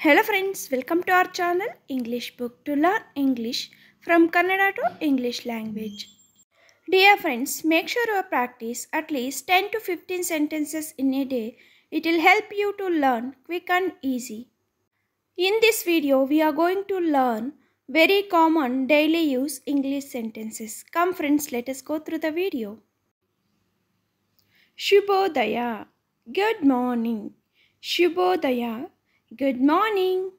Hello friends, welcome to our channel English Book to learn English from Kannada to English language. Dear friends, make sure you practice at least 10 to 15 sentences in a day. It will help you to learn quick and easy. In this video, we are going to learn very common daily use English sentences. Come friends, let us go through the video. Shubhodaya, good morning. Shubhodaya, good morning.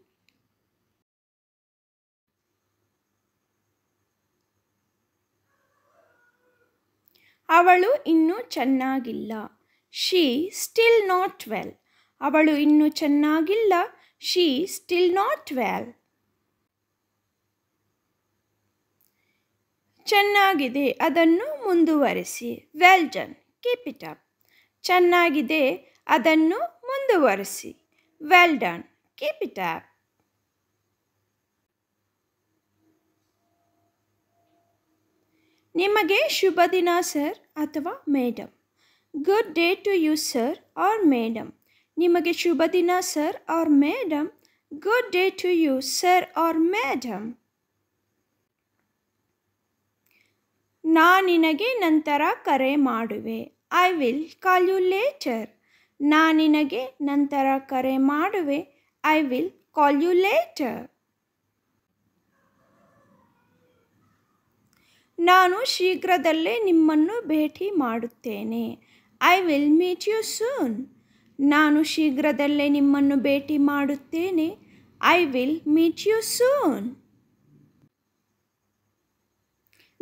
ಅವಳು ಇನ್ನೂ ಚೆನ್ನಾಗಿಲ್ಲ. She still not well. ಅವಳು ಇನ್ನೂ ಚೆನ್ನಾಗಿಲ್ಲ. She still not well. ಚೆನ್ನಾಗಿದೆ, ಅದನ್ನು ಮುಂದುವರಿಸಿ. Well done, keep it up. ಚೆನ್ನಾಗಿದೆ, ಅದನ್ನು ಮುಂದುವರಿಸಿ. Well done, keep it up. ನಿಮಗೆ ಶುಭ ದಿನ ಸರ್ ಅಥವಾ madam. Good day to you sir or madam. ನಿಮಗೆ ಶುಭ ದಿನ sir or madam. Good day to you sir or madam. ನಿನಗೆ ನಂತರ ಕರೆ ಮಾಡುವೆ. I will call you later. ನಿನಗೆ ನಂತರ ಕರೆ ಮಾಡುವೆ. I will call you later. ನಾನು ಶೀಘ್ರದಲ್ಲೇ ನಿಮ್ಮನ್ನು ಭೇಟಿ ಮಾಡುತ್ತೇನೆ. I will meet you soon. ನಾನು ಶೀಘ್ರದಲ್ಲೇ ನಿಮ್ಮನ್ನು ಭೇಟಿ ಮಾಡುತ್ತೇನೆ. I will meet you soon.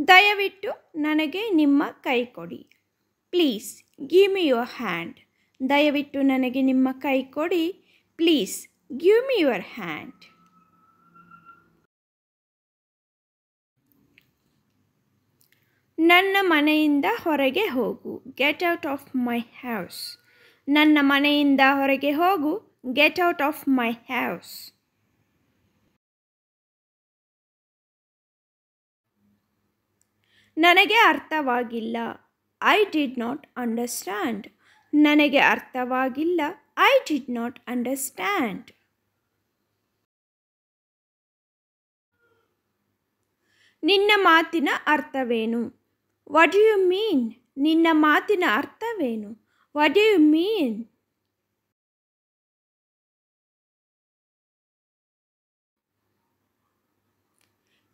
ದಯವಿಟ್ಟು ನನಗೆ ನಿಮ್ಮ ಕೈ ಕೊಡಿ. Please give me your hand. ದಯವಿಟ್ಟು ನನಗೆ ನಿಮ್ಮ ಕೈ ಕೊಡಿ. Please give me your hand. ನನ್ನ ಮನೆಯಿಂದ ಹೊರಗೆ ಹೋಗು. Get out of my house. ನನ್ನ ಮನೆಯಿಂದ ಹೊರಗೆ ಹೋಗು. Get out of my house. ನನಗೆ ಅರ್ಥವಾಗಿಲ್ಲ. I did not understand. ನನಗೆ ಅರ್ಥವಾಗಿಲ್ಲ. I did not understand. ನಿನ್ನ ಮಾತಿನ ಅರ್ಥವೇನು? What do you mean? ನಿನ್ನ ಮಾತಿನ ಅರ್ಥವೇನು? What do you mean?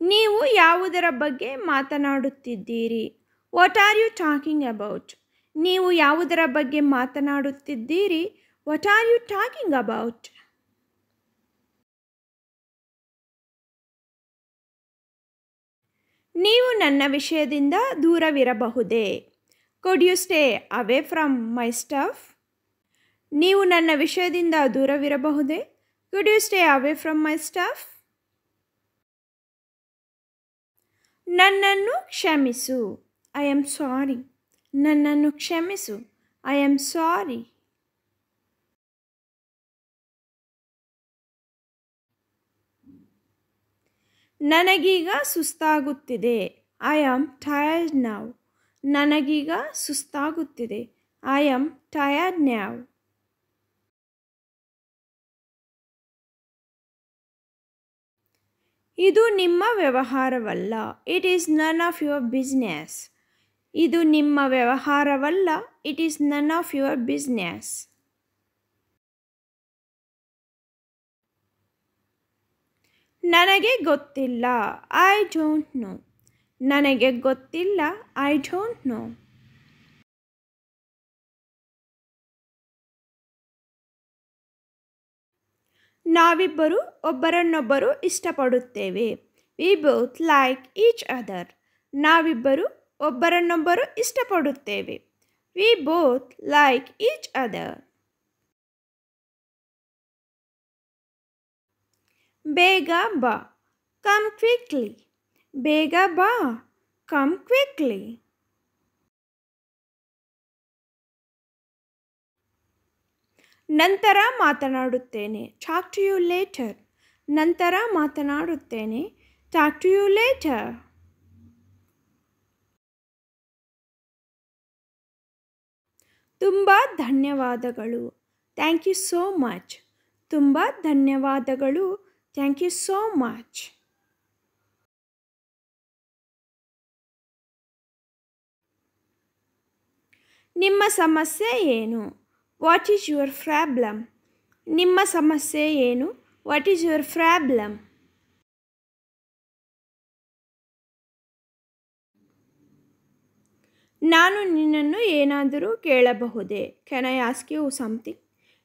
ನೀವು ಯಾವುದರ ಬಗ್ಗೆ ಮಾತನಾಡುತ್ತಿದ್ದೀರಿ? What are you talking about? ನೀವು ಯಾವುದರ ಬಗ್ಗೆ ಮಾತನಾಡುತ್ತಿದ್ದೀರಿ? What are you talking about? ನೀವು ನನ್ನ ವಿಷಯದಿಂದ ದೂರವಿರಬಹುದೇ? Could you stay away from my stuff? ನೀವು ನನ್ನ ವಿಷಯದಿಂದ ದೂರವಿರಬಹುದೇ? Could you stay away from my stuff? ನನ್ನನ್ನು ಕ್ಷಮಿಸು. I am sorry. ನನ್ನನ್ನು ಕ್ಷಮಿಸು. I am sorry. ನನಗೀಗ ಸುಸ್ತಾಗುತ್ತಿದೆ. I am tired now. ನನಗೀಗ ಸುಸ್ತಾಗುತ್ತಿದೆ. I am tired now. ಇದು ನಿಮ್ಮ ವ್ಯವಹಾರವಲ್ಲ. It is none of your business. ಇದು ನಿಮ್ಮ ವ್ಯವಹಾರವಲ್ಲ. It is none of your business. ನನಗೆ ಗೊತ್ತಿಲ್ಲ. I don't know. ನನಗೆ ಗೊತ್ತಿಲ್ಲ. I don't know. ನಾವಿಬ್ಬರು ಒಬ್ಬರನ್ನೊಬ್ಬರು ಇಷ್ಟಪಡುತ್ತೇವೆ. We both like each other. ನಾವಿಬ್ಬರು ಒಬ್ಬರನ್ನೊಬ್ಬರು ಇಷ್ಟಪಡುತ್ತೇವೆ. We both like each other. ಬೇಗ ಬಾ. Come quickly. ಬೇಗ ಬಾ. Come quickly. ನಂತರ ಮಾತನಾಡುತ್ತೇನೆ. Talk to you later. ನಂತರ ಮಾತನಾಡುತ್ತೇನೆ. Talk to you later. ತುಂಬ ಧನ್ಯವಾದಗಳು. Thank you so much. ತುಂಬ ಧನ್ಯವಾದಗಳು. Thank you so much. ನಿಮ್ಮ ಸಮಸ್ಯೆ ಏನು? What is your problem? ನಿಮ್ಮ ಸಮಸ್ಯೆ ಏನು? What is your problem? ನಾನು ನಿನ್ನನ್ನು ಏನಾದರೂ ಕೇಳಬಹುದೇ? Can I ask you something?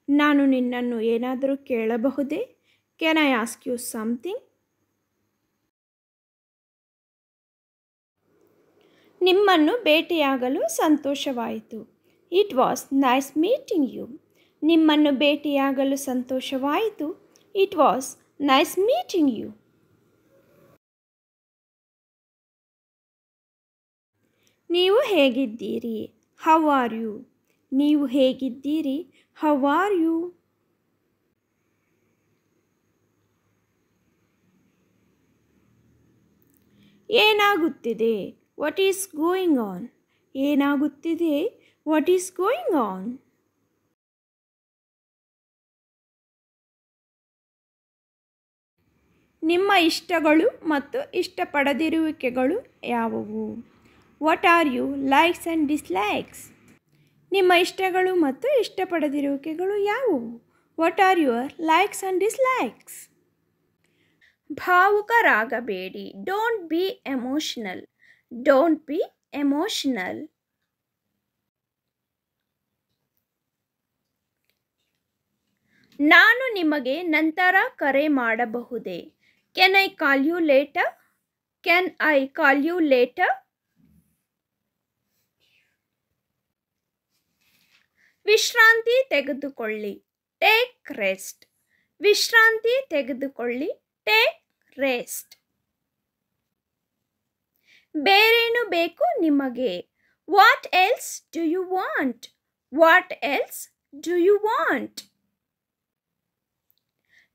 ನಾನು ನಿನ್ನನ್ನು ಏನಾದರೂ ಕೇಳಬಹುದೇ? Can I ask you something? ನಿಮ್ಮನ್ನು ಭೇಟಿಯಾಗಲು ಸಂತೋಷವಾಯಿತು. It was nice meeting you. ನಿಮ್ಮನ್ನು ಭೇಟಿಯಾಗಲು ಸಂತೋಷವಾಯಿತು. It was nice meeting you. ನೀವು ಹೇಗಿದ್ದೀರಿ? How are you? ನೀವು ಹೇಗಿದ್ದೀರಿ? How are you? ಏನಾಗುತ್ತಿದೆ? What is going on? ಏನಾಗುತ್ತಿದೆ? What is going on? ನಿಮ್ಮ ಇಷ್ಟಗಳು ಮತ್ತು ಇಷ್ಟಪಡದಿರುವಿಕೆಗಳು ಯಾವುವು? What are you likes and dislikes? ನಿಮ್ಮ ಇಷ್ಟಗಳು ಮತ್ತು ಇಷ್ಟಪಡದಿರುವಿಕೆಗಳು ಯಾವುವು? What are your likes and dislikes? ಭಾವುಕರಾಗಬೇಡಿ. Don't be emotional. Don't be emotional. ನಾನು ನಿಮಗೆ ನಂತರ ಕರೆ ಮಾಡಬಹುದೇ? Can I call you later? Can I call you later? ವಿಶ್ರಾಂತಿ ತೆಗೆದುಕೊಳ್ಳಿ. Take rest. ವಿಶ್ರಾಂತಿ ತೆಗೆದುಕೊಳ್ಳಿ. Take rest. ಬೇರೇನು ಬೇಕು ನಿಮಗೆ? What else do you want? What else do you want?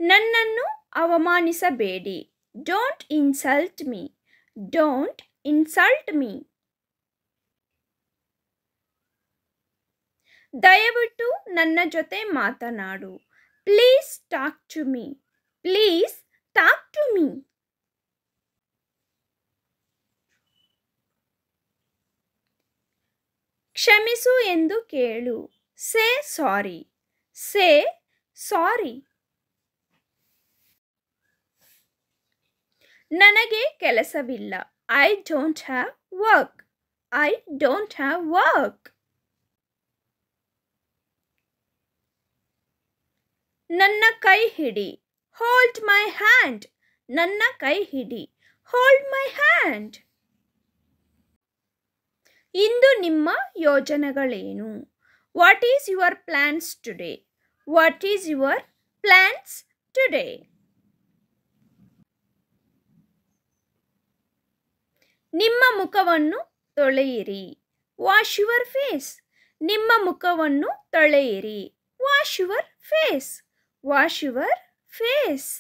ನನ್ನನ್ನು ಅವಮಾನಿಸಬೇಡಿ. Don't insult me. Don't insult me. ದಯವಿಟ್ಟು ನನ್ನ ಜೊತೆ ಮಾತನಾಡು. Please talk to me. Please talk to me. ಕ್ಷಮಿಸು ಎಂದು ಕೇಳು. Say sorry. Say sorry. ನನಗೆ ಕೆಲಸವಿಲ್ಲ. I don't have work. I don't have work. ನನ್ನ ಕೈ ಹಿಡಿ. Hold my hand. ನನ್ನ ಕೈ ಹಿಡಿ. Hold my hand. ಇಂದು ನಿಮ್ಮ ಯೋಜನೆಗಳೇನು? What is your plans today? What is your plans today? ನಿಮ್ಮ ಮುಖವನ್ನು ತೊಳೆಯಿರಿ. Wash your face. ನಿಮ್ಮ ಮುಖವನ್ನು ತೊಳೆಯಿರಿ. Wash your face. Wash your face.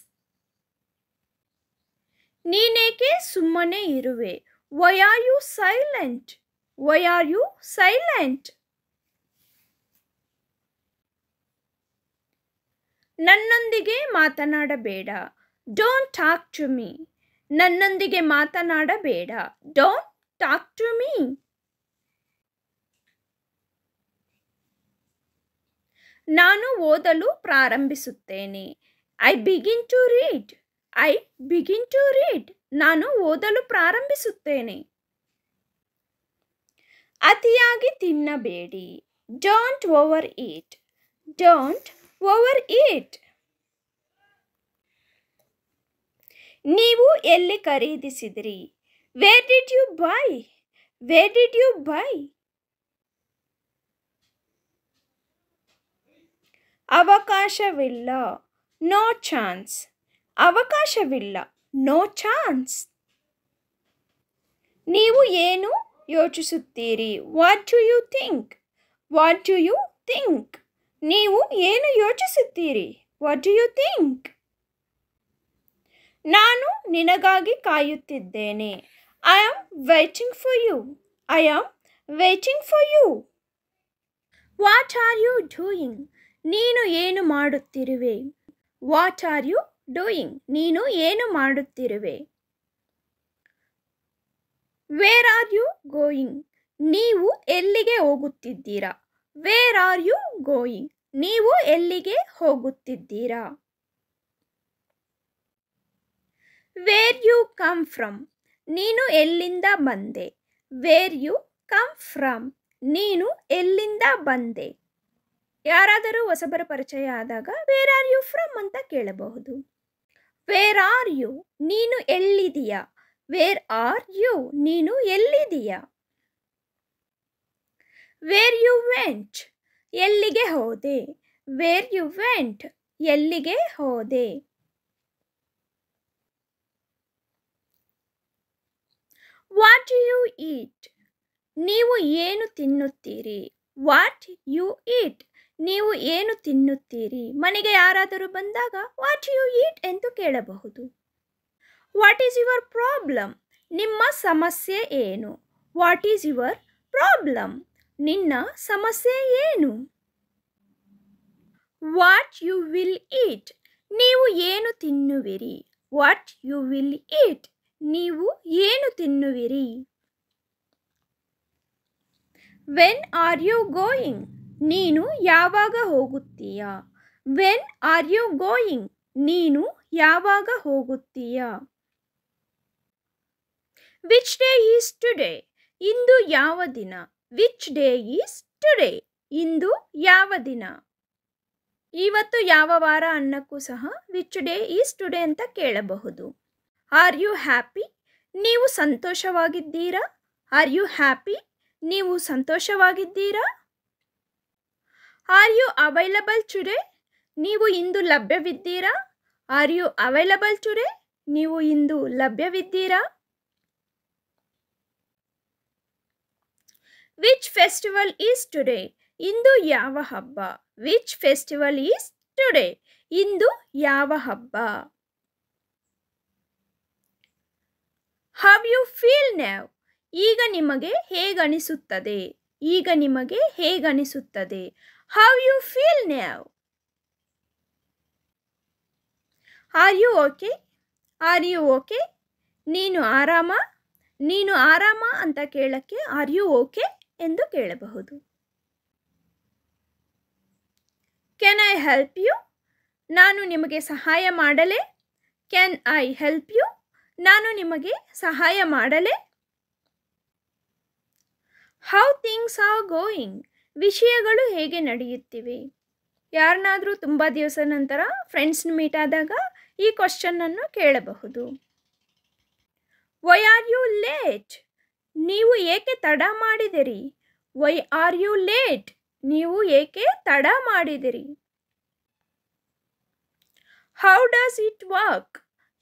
ನೀನೇಕೆ ಸುಮ್ಮನೆ ಇರುವೆ? Why are you silent? Why are you silent? ನನ್ನೊಂದಿಗೆ ಮಾತನಾಡಬೇಡ. Don't talk to me. ನನ್ನೊಂದಿಗೆ ಮಾತನಾಡಬೇಡ. Don't talk to me. ನಾನು ಓದಲು ಪ್ರಾರಂಭಿಸುತ್ತೇನೆ. I begin to read. I begin to read. ನಾನು ಓದಲು ಪ್ರಾರಂಭಿಸುತ್ತೇನೆ. ಅತಿಯಾಗಿ ತಿನ್ನಬೇಡಿ. Don't overeat. Don't overeat. ನೀವು ಎಲ್ಲಿ ಖರೀದಿಸಿದಿರಿ? Where did you buy? Where did you buy? ಅವಕಾಶವಿಲ್ಲ. No chance. ಅವಕಾಶವಿಲ್ಲ. No chance. ನೀವು ಏನು ಯೋಚಿಸುತ್ತೀರಿ? What do you think? What do you think? ನೀವು ಏನು ಯೋಚಿಸುತ್ತೀರಿ? What do you think? ನಾನು ನಿನಗಾಗಿ ಕಾಯುತ್ತಿದ್ದೇನೆ. I am waiting for you. I am waiting for you. What are you doing? ನೀನು ಏನು ಮಾಡುತ್ತಿರುವೆ? What are you doing? ನೀನು ಏನು ಮಾಡುತ್ತಿರುವೆ? Where are you going? ನೀವು ಎಲ್ಲಿಗೆ ಹೋಗುತ್ತಿದ್ದೀರಾ? Where are you going? ನೀವು ಎಲ್ಲಿಗೆ ಹೋಗುತ್ತಿದ್ದೀರಾ? Where you come from? ನೀನು ಎಲ್ಲಿಂದ ಬಂದೆ? Where you come from? ನೀನು ಎಲ್ಲಿಂದ ಬಂದೆ? ಯಾರಾದರೂ ಹೊಸಬರ ಪರಿಚಯ ಆದಾಗ ವೇರ್ ಆರ್ ಯು ಫ್ರಮ್ ಅಂತ ಕೇಳಬಹುದು. Where are you? ನೀನು ಎಲ್ಲಿದೀಯಾ? Wear are you? ನೀನು ಎಲ್ಲಿದೀಯಾ? Wear you went? ಎಲ್ಲಿಗೆ ಹೋದೆ? Where you went? ಎಲ್ಲಿಗೆ ಹೋದೆ? What you eat? ನೀವು ಏನು ತಿನ್ನುತ್ತೀರಿ? What you eat? ನೀವು ಏನು ತಿನ್ನುತ್ತೀರಿ? ಮನೆಗೆ ಯಾರಾದರೂ ಬಂದಾಗ ವಾಟ್ ಯು ಈಟ್ ಎಂದು ಕೇಳಬಹುದು. What is your problem? ನಿಮ್ಮ ಸಮಸ್ಯೆ ಏನು? What is your problem? ನಿನ್ನ ಸಮಸ್ಯೆ ಏನು? What you will eat? ನೀವು ಏನು ತಿನ್ನುವಿರಿ? What you will eat? ನೀವು ಏನು ತಿನ್ನುವಿರಿ? When are you going? ನೀನು ಯಾವಾಗ ಹೋಗುತ್ತೀಯಾ? When are you going? ನೀನು ಯಾವಾಗ ಹೋಗುತ್ತೀಯಾ? Which day is today? ಇಂದು ಯಾವ ದಿನ? Which day is today? ಇಂದು ಯಾವ ದಿನ? ಇವತ್ತು ಯಾವ ವಾರ ಅನ್ನಕ್ಕೂ ಸಹ ವಿಚ್ ಡೇ ಈಸ್ ಟುಡೇ ಅಂತ ಕೇಳಬಹುದು. Are you happy? ನೀವು ಸಂತೋಷವಾಗಿದ್ದೀರಾ? Are you happy? ನೀವು ಸಂತೋಷವಾಗಿದ್ದೀರಾ? Are you available today? ನೀವು ಇಂದು ಲಭ್ಯವಿದ್ದೀರಾ? Are you available today? ನೀವು ಇಂದು ಲಭ್ಯವಿದ್ದೀರಾ? Which festival is today? ಇಂದು ಯಾವ ಹಬ್ಬ? Which festival is today? ಇಂದು ಯಾವ ಹಬ್ಬ? How you feel now? ಈಗ ನಿಮಗೆ ಹೇಗನಿಸುತ್ತದೆ? ಈಗ ನಿಮಗೆ ಹೇಗನಿಸುತ್ತದೆ? How you feel now? Are you okay? Are you okay? ನೀನು ಆರಾಮ? ನೀನು ಆರಾಮ ಅಂತ ಕೇಳಕ್ಕೆ ಆರ್ ಯು ಓಕೆ ಎಂದು ಕೇಳಬಹುದು. Can I help you? ನಾನು ನಿಮಗೆ ಸಹಾಯ ಮಾಡಲೇ? Can I help you? ನಾನು ನಿಮಗೆ ಸಹಾಯ ಮಾಡಲೇ? How things are going? ವಿಷಯಗಳು ಹೇಗೆ ನಡೆಯುತ್ತಿವೆ? ಯಾರನ್ನಾದರೂ ತುಂಬ ದಿವಸ ನಂತರ ಫ್ರೆಂಡ್ಸ್ನ ಮೀಟ್ ಆದಾಗ ಈ ಕ್ವಶನ್ನನ್ನು ಕೇಳಬಹುದು. Why are you late? ನೀವು ಏಕೆ ತಡ ಮಾಡಿದಿರಿ? Why are you late? ನೀವು ಏಕೆ ತಡ ಮಾಡಿದಿರಿ? How does it work?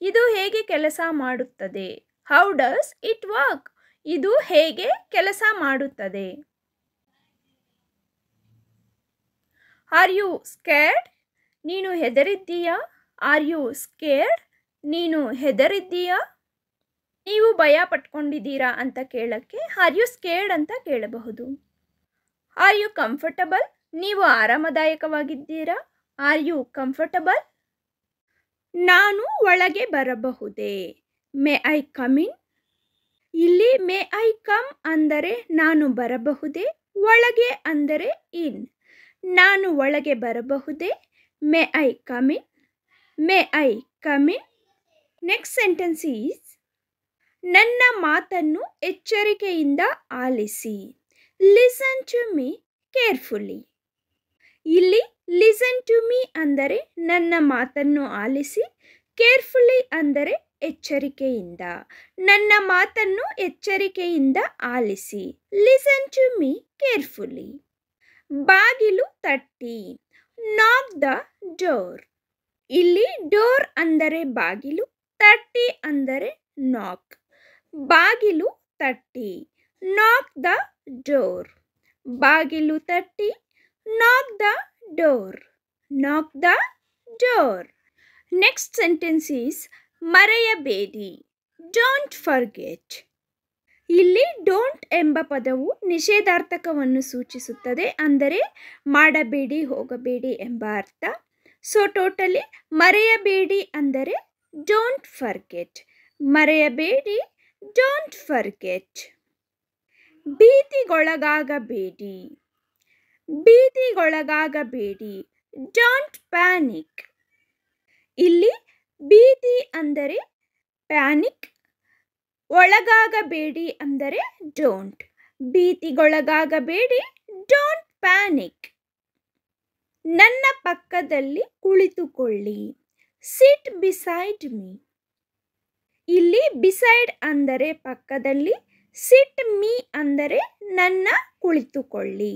ಇದು ಹೇಗೆ ಕೆಲಸ ಮಾಡುತ್ತದೆ? How does it work? ಇದು ಹೇಗೆ ಕೆಲಸ ಮಾಡುತ್ತದೆ? Are you scared? ನೀನು ಹೆದರಿದ್ದೀಯಾ? R you scared? ನೀನು ಹೆದರಿದ್ದೀಯಾ? ನೀವು ಭಯ ಪಟ್ಕೊಂಡಿದ್ದೀರಾ ಅಂತ ಕೇಳಕ್ಕೆ ಆರ್ ಯು ಸ್ಕೇರ್ಡ್ ಅಂತ ಕೇಳಬಹುದು. Are you comfortable? ನೀವು ಆರಾಮದಾಯಕವಾಗಿದ್ದೀರಾ? Are you comfortable? ನಾನು ಒಳಗೆ ಬರಬಹುದೇ? May I come in? ಇಲ್ಲಿ ಮೇ ಐ ಕಮ್ ಅಂದರೆ ನಾನು ಬರಬಹುದೇ? ಒಳಗೆ ಅಂದರೆ ಇನ್. ನಾನು ಒಳಗೆ ಬರಬಹುದೇ? May I come in? May I come in? Next sentence is ನನ್ನ ಮಾತನ್ನು ಎಚ್ಚರಿಕೆಯಿಂದ ಆಲಿಸಿ. Listen to me carefully. ಇಲ್ಲಿ ಲಿಸನ್ ಟು ಮೀ ಅಂದರೆ ನನ್ನ ಮಾತನ್ನು ಆಲಿಸಿ, ಕೇರ್ಫುಲ್ಲಿ ಅಂದರೆ ಎಚ್ಚರಿಕೆಯಿಂದ. ನನ್ನ ಮಾತನ್ನು ಎಚ್ಚರಿಕೆಯಿಂದ ಆಲಿಸಿ. Listen to me carefully. ಬಾಗಿಲು ತಟ್ಟಿ. Knock the door. ಇಲ್ಲಿ ಡೋರ್ ಅಂದರೆ ಬಾಗಿಲು, ತಟ್ಟಿ ಅಂದರೆ ನಾಕ್. ಬಾಗಿಲು ತಟ್ಟಿ. Knock the door. ಬಾಗಿಲು ತಟ್ಟಿ. Knock the door. Knock the door. Next sentence is ಮರೆಯಬೇಡಿ. Don't forget. ಇಲ್ಲಿ ಡೋಂಟ್ ಎಂಬ ಪದವು ನಿಷೇಧಾರ್ಥಕವನ್ನು ಸೂಚಿಸುತ್ತದೆ, ಅಂದರೆ ಮಾಡಬೇಡಿ, ಹೋಗಬೇಡಿ ಎಂಬ ಅರ್ಥ. ಸೊ ಟೋಟಲಿ ಮರೆಯಬೇಡಿ ಅಂದರೆ ಡೋಂಟ್ ಫರ್ಗೆಟ್. ಮರೆಯಬೇಡಿ, ಡೋಂಟ್ ಫರ್ಗೆಟ್. ಭೀತಿಗೊಳಗಾಗಬೇಡಿ. ಭೀತಿಗೊಳಗಾಗಬೇಡಿ, ಡೋಂಟ್ ಪ್ಯಾನಿಕ್. ಇಲ್ಲಿ ಭೀತಿ ಅಂದರೆ ಪ್ಯಾನಿಕ್, ಒಳಗಾಗಬೇಡಿ ಅಂದರೆ ಡೋಂಟ್. ಭೀತಿಗೊಳಗಾಗಬೇಡಿ, don't panic. ನನ್ನ ಪಕ್ಕದಲ್ಲಿ ಕುಳಿತುಕೊಳ್ಳಿ. Sit beside me. ಇಲ್ಲಿ ಬಿಸೈಡ್ ಅಂದರೆ ಪಕ್ಕದಲ್ಲಿ, ಸಿಟ್ ಮೀ ಅಂದರೆ ನನ್ನ ಕುಳಿತುಕೊಳ್ಳಿ.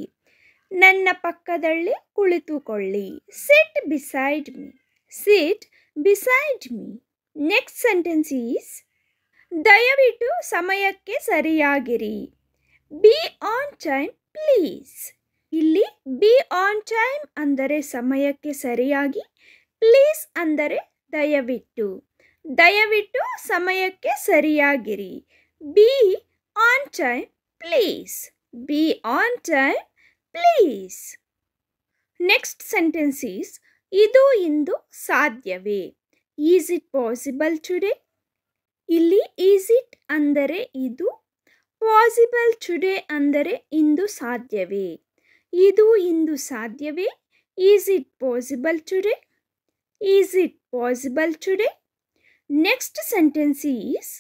ನನ್ನ ಪಕ್ಕದಲ್ಲಿ ಕುಳಿತುಕೊಳ್ಳಿ. Sit beside me. Sit beside me. Next sentence is ದಯವಿಟ್ಟು ಸಮಯಕ್ಕೆ ಸರಿಯಾಗಿರಿ. Be on time please. ಇಲ್ಲಿ ಬಿ ಆನ್ ಟೈಮ್ ಅಂದರೆ ಸಮಯಕ್ಕೆ ಸರಿಯಾಗಿ, ಪ್ಲೀಸ್ ಅಂದರೆ ದಯವಿಟ್ಟು. ದಯವಿಟ್ಟು ಸಮಯಕ್ಕೆ ಸರಿಯಾಗಿರಿ. Be on time please. Be on time please. Next sentence is ಇದು ಇಂದು ಸಾಧ್ಯವೇ. Is it possible today. ಇಲ್ಲಿ ಈಸ್ ಇಟ್ ಅಂದರೆ ಇದು, ಪಾಸಿಬಲ್ ಟುಡೇ ಅಂದರೆ ಇಂದು ಸಾಧ್ಯವೇ. ಇದು ಇಂದು ಸಾಧ್ಯವೇ. Is it possible today. Is it possible today. Next sentence is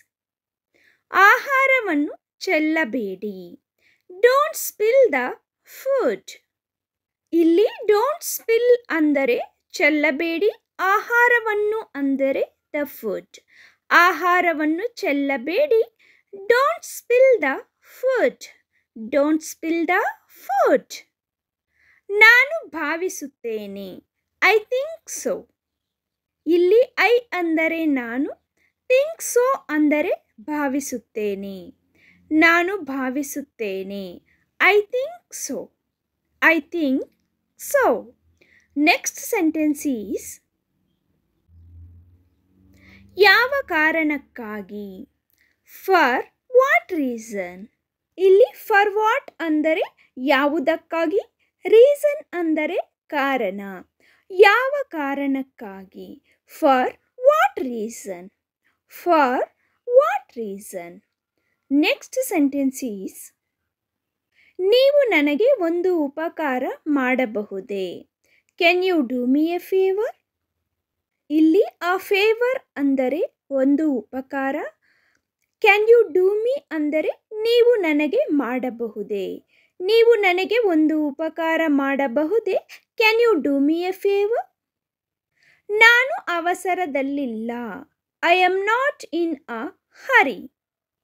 ಆಹಾರವನ್ನು ಚೆಲ್ಲಬೇಡಿ. Don't spill the food. ಇಲ್ಲಿ ಡೋಂಟ್ ಸ್ಪಿಲ್ ಅಂದರೆ ಚೆಲ್ಲಬೇಡಿ, ಆಹಾರವನ್ನು ಅಂದರೆ ದ ಫುಡ್. ಆಹಾರವನ್ನು ಚೆಲ್ಲಬೇಡಿ, don't spill the food. Don't spill the food. ನಾನು ಭಾವಿಸುತ್ತೇನೆ. I think so. ಇಲ್ಲಿ ಐ ಅಂದರೆ ನಾನು, ಥಿಂಕ್ ಸೋ ಅಂದರೆ ಭಾವಿಸುತ್ತೇನೆ. ನಾನು ಭಾವಿಸುತ್ತೇನೆ. I think so. I think so. Next sentence is ಯಾವ ಕಾರಣಕ್ಕಾಗಿ. For what reason. ಇಲ್ಲಿ ಫಾರ್ ವಾಟ್ ಅಂದರೆ ಯಾವುದಕ್ಕಾಗಿ, ರೀಸನ್ ಅಂದರೆ ಕಾರಣ. ಯಾವ ಕಾರಣಕ್ಕಾಗಿ. For what reason. For what reason. Next sentence is ನೀವು ನನಗೆ ಒಂದು ಉಪಕಾರ ಮಾಡಬಹುದೇ. Can you do me a favour. ಇಲ್ಲಿ ಆ ಫೇವರ್ ಅಂದರೆ ಒಂದು ಉಪಕಾರ, ಕ್ಯಾನ್ ಯು ಡೂ ಮೀ ಅಂದರೆ ನೀವು ನನಗೆ ಮಾಡಬಹುದೇ. ನೀವು ನನಗೆ ಒಂದು ಉಪಕಾರ ಮಾಡಬಹುದೇ. Can you do me a favour. ನಾನು ಅವಸರದಲ್ಲಿಲ್ಲ. I am not in a hurry.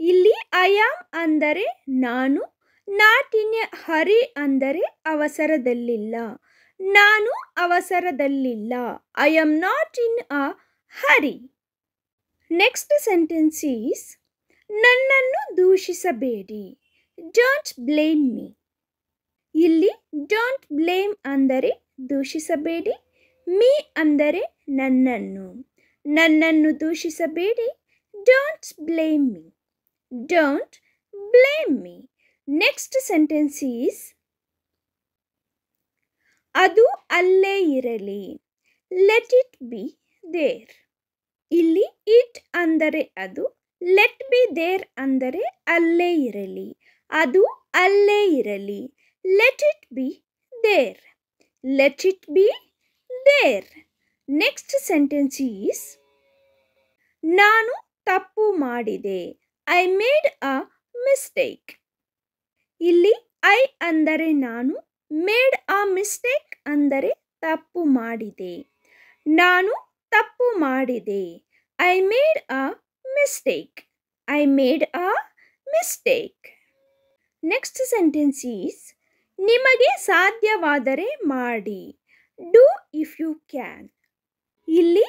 ಇಲ್ಲಿ ಐ ಆಮ್ ಅಂದರೆ ನಾನು, ನಾಟ್ ಇನ್ ಎ ಹರಿ ಅಂದರೆ ಅವಸರದಲ್ಲಿಲ್ಲ. ನಾನು ಅವಸರದಲ್ಲಿಲ್ಲ. I am not in a hurry. Next sentence is ನನ್ನನ್ನು ದೂಷಿಸಬೇಡಿ. Don't blame me. ಇಲ್ಲಿ ಡೋಂಟ್ ಬ್ಲೇಮ್ ಅಂದರೆ ದೂಷಿಸಬೇಡಿ, ಮೀ ಅಂದರೆ ನನ್ನನ್ನು. ನನ್ನನ್ನು ದೂಷಿಸಬೇಡಿ. Don't blame me. Don't blame me. Next sentence is ಅದು ಅಲ್ಲೇ ಇರಲಿ. Let it be there. ಇಲ್ಲಿ ಇಟ್ ಅಂದರೆ ಅದು, ಲೆಟ್ ಬಿ ದೇರ್ ಅಂದರೆ ಅಲ್ಲೇ ಇರಲಿ. ಅದು ಅಲ್ಲೇ ಇರಲಿ. Let it be there. Let it be there. Next sentence is ನಾನು ತಪ್ಪು ಮಾಡಿದೆ. I made a mistake. ಇಲ್ಲಿ ಐ ಅಂದರೆ ನಾನು, ಮೇಡ್ ಅ ಮಿಸ್ಟೇಕ್ ಅಂದರೆ ತಪ್ಪು ಮಾಡಿದೆ. ನಾನು ತಪ್ಪು ಮಾಡಿದೆ. I made a mistake. I made a mistake. Next sentence is ನಿಮಗೆ ಸಾಧ್ಯವಾದರೆ ಮಾಡಿ. Do if you can. ಇಲ್ಲಿ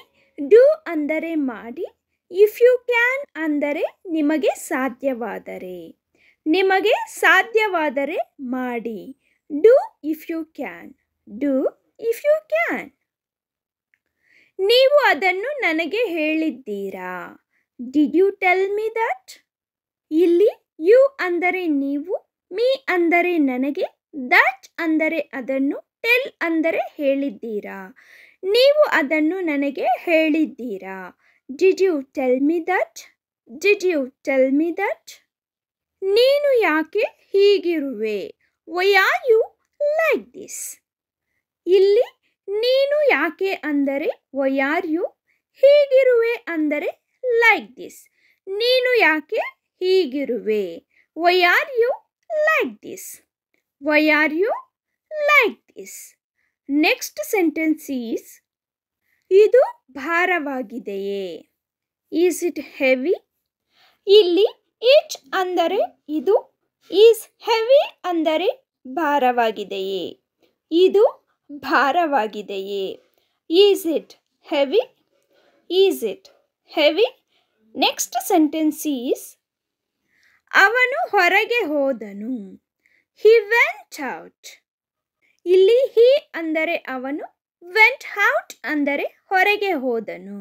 ಡೂ ಅಂದರೆ ಮಾಡಿ, ಇಫ್ ಯು ಕ್ಯಾನ್ ಅಂದರೆ ನಿಮಗೆ ಸಾಧ್ಯವಾದರೆ. ನಿಮಗೆ ಸಾಧ್ಯವಾದರೆ ಮಾಡಿ. Do if you can. Do if you can. ನೀವು ಅದನ್ನು ನನಗೆ ಹೇಳಿದ್ದೀರಾ. Did you tell me that. ಇಲ್ಲಿ ಯು ಅಂದರೆ ನೀವು, ಮೀ ಅಂದರೆ ನನಗೆ, ದಟ್ ಅಂದರೆ ಅದನ್ನು, ಟೆಲ್ ಅಂದರೆ ಹೇಳಿದ್ದೀರಾ. ನೀವು ಅದನ್ನು ನನಗೆ ಹೇಳಿದ್ದೀರಾ? Did you tell me that? Did you tell me that? ನೀನು ಯಾಕೆ ಹೀಗಿರುವೆ? Why are you like this? ಇಲ್ಲಿ ನೀನು ಯಾಕೆ ಅಂದರೆ why are you, ಹೀಗಿರುವೆ ಅಂದರೆ like this. ನೀನು ಯಾಕೆ ಹೀಗಿರುವೆ? Why are you like this? Why are you like this? Next sentence is ಇದು ಭಾರವಾಗಿದೆಯೇ? Is it heavy? ಇಲ್ಲಿ it ಅಂದರೆ ಇದು, is heavy ಅಂದರೆ ಭಾರವಾಗಿದೆಯೇ? ಇದು ಭಾರವಾಗಿದೆಯೇ? Is it heavy? Is it heavy? Next sentence is ಅವನು ಹೊರಗೆ ಹೋದನು. He went out. ಇಲ್ಲಿ he ಅಂದರೆ ಅವನು, went out ಅಂದರೆ ಹೊರಗೆ ಹೋದನು.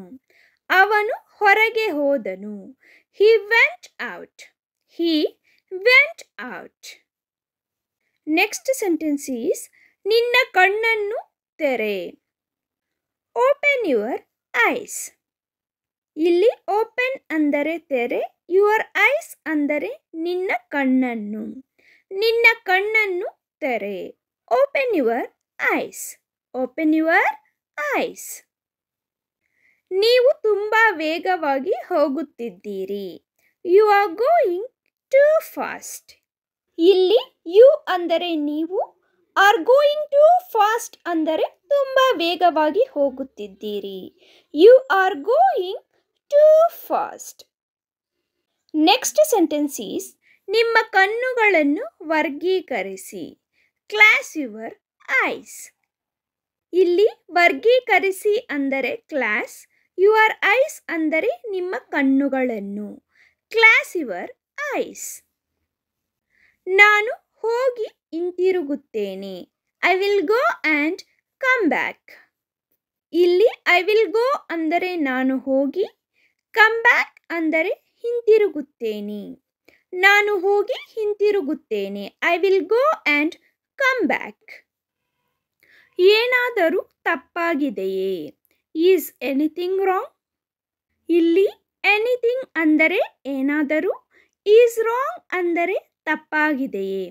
ಅವನು ಹೊರಗೆ ಹೋದನು. He went out. He went out. Next sentence is ನಿನ್ನ ಕಣ್ಣನ್ನು ತೆರೆ. Open your eyes. ಇಲ್ಲಿ ಓಪನ್ ಅಂದರೆ ತೆರೆ, ಯುವರ್ ಐಸ್ ಅಂದರೆ ನಿನ್ನ ಕಣ್ಣನ್ನು. ನಿನ್ನ ಕಣ್ಣನ್ನು ತೆರೆ. Open your eyes. Open your eyes. ನೀವು ತುಂಬ ವೇಗವಾಗಿ ಹೋಗುತ್ತಿದ್ದೀರಿ. You are going too fast. ಇಲ್ಲಿ ಯು ಅಂದರೆ ನೀವು, ಆರ್ ಗೋಯಿಂಗ್ ಟೂ ಫಾಸ್ಟ್ ಅಂದರೆ ತುಂಬ ವೇಗವಾಗಿ ಹೋಗುತ್ತಿದ್ದೀರಿ. You are going too fast. Next sentence is ನಿಮ್ಮ ಕಣ್ಣುಗಳನ್ನು ವರ್ಗೀಕರಿಸಿ. Class your eyes. ಇಲ್ಲಿ ವರ್ಗೀಕರಿಸಿ ಅಂದರೆ ಕ್ಲಾಸ್, ಯುವರ್ ಐಸ್ ಅಂದರೆ ನಿಮ್ಮ ಕಣ್ಣುಗಳನ್ನು. Class your eyes. ನಾನು ಹೋಗಿ ಹಿಂತಿರುಗುತ್ತೇನೆ. I will go and come back. ಇಲ್ಲಿ ಐ ವಿಲ್ ಗೋ ಅಂದರೆ ನಾನು ಹೋಗಿ, ಕಮ್ ಬ್ಯಾಕ್ ಅಂದರೆ ಹಿಂತಿರುಗುತ್ತೇನೆ. ನಾನು ಹೋಗಿ ಹಿಂತಿರುಗುತ್ತೇನೆ. I will go and come back. ಏನಾದರೂ ತಪ್ಪಾಗಿದೆಯೇ? Is anything wrong? ಇಲ್ಲಿ ಎನಿಥಿಂಗ್ ಅಂದರೆ ಏನಾದರೂ, ಈಸ್ ರಾಂಗ್ ಅಂದರೆ ತಪ್ಪಾಗಿದೆಯೇ?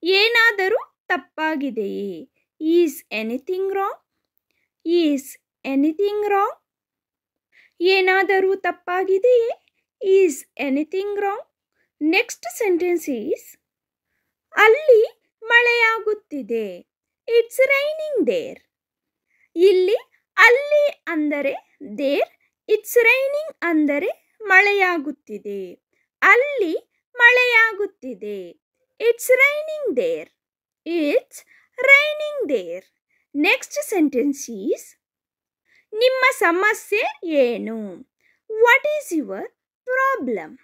ಏನಾದರೂ ತಪ್ಪಾಗಿದೆಯೇ? Is anything wrong? Is anything wrong? ಏನಾದರೂ ತಪ್ಪಾಗಿದೆಯೇ? Is anything wrong? Next sentence is ಅಲ್ಲಿ ಮಳೆಯಾಗುತ್ತಿದೆ. It's raining there. ಇಲ್ಲಿ ಅಲ್ಲಿ ಅಂದರೆ ದೇರ್, ಇಟ್ಸ್ ರೈನಿಂಗ್ ಅಂದರೆ ಮಳೆಯಾಗುತ್ತಿದೆ. ಅಲ್ಲಿ ಮಳೆಯಾಗುತ್ತಿದೆ. It's raining there. It's raining there. Next sentence is ನಿಮ್ಮ ಸಮಸ್ಯೆ ಏನು? What is your problem?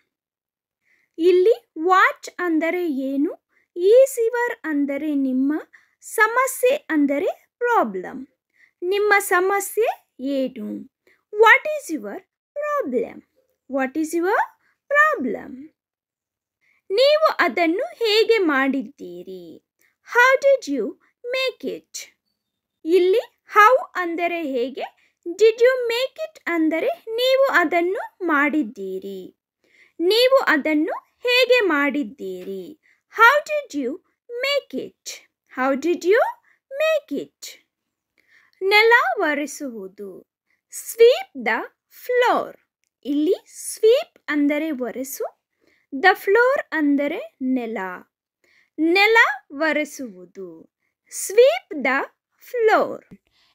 ಇಲ್ಲಿ ವಾಟ್ ಅಂದರೆ ಏನು, ಈಸ್ ಯುವರ್ ಅಂದರೆ ನಿಮ್ಮ, ಸಮಸ್ಯೆ ಅಂದರೆ ಪ್ರಾಬ್ಲಮ್. ನಿಮ್ಮ ಸಮಸ್ಯೆ ಏನು? What is your problem? What is your problem? ನೀವು ಅದನ್ನು ಹೇಗೆ ಮಾಡಿದ್ದೀರಿ? How did you make it? ಇಲ್ಲಿ ಹೌ ಅಂದರೆ ಹೇಗೆ, ಡಿಡ್ ಯು ಮೇಕ್ ಇಟ್ ಅಂದರೆ ನೀವು ಅದನ್ನು ಮಾಡಿದ್ದೀರಿ. ನೀವು ಅದನ್ನು ಹೇಗೆ ಮಾಡಿದ್ದೀರಿ? How did you make it? How did you make it? ನೆಲ ಒರೆಸುವುದು. Sweep the floor. ಇಲ್ಲಿ ಸ್ವೀಪ್ ಅಂದರೆ ಒರೆಸು, ದ ಫ್ಲೋರ್ ಅಂದರೆ ನೆಲ. ನೆಲ ಒರೆಸುವುದು. Sweep the floor.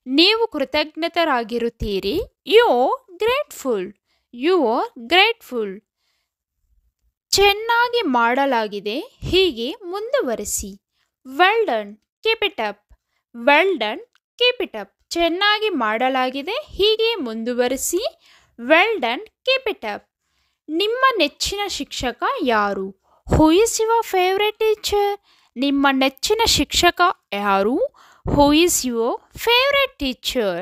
ನೀವು ಕೃತಜ್ಞತರಾಗಿರುತ್ತೀರಿ. You are grateful. You are grateful. ಚೆನ್ನಾಗಿ ಮಾಡಲಾಗಿದೆ, ಹೀಗೆ ಮುಂದುವರಿಸಿ. Well done, keep it up. Well done, keep it up. ಚೆನ್ನಾಗಿ ಮಾಡಲಾಗಿದೆ, ಹೀಗೆ ಮುಂದುವರಿಸಿ. Well done, keep it up. ನಿಮ್ಮ ನೆಚ್ಚಿನ ಶಿಕ್ಷಕ ಯಾರು? Who is your favourite teacher? ನಿಮ್ಮ ನೆಚ್ಚಿನ ಶಿಕ್ಷಕ ಯಾರು? Who is your favourite teacher?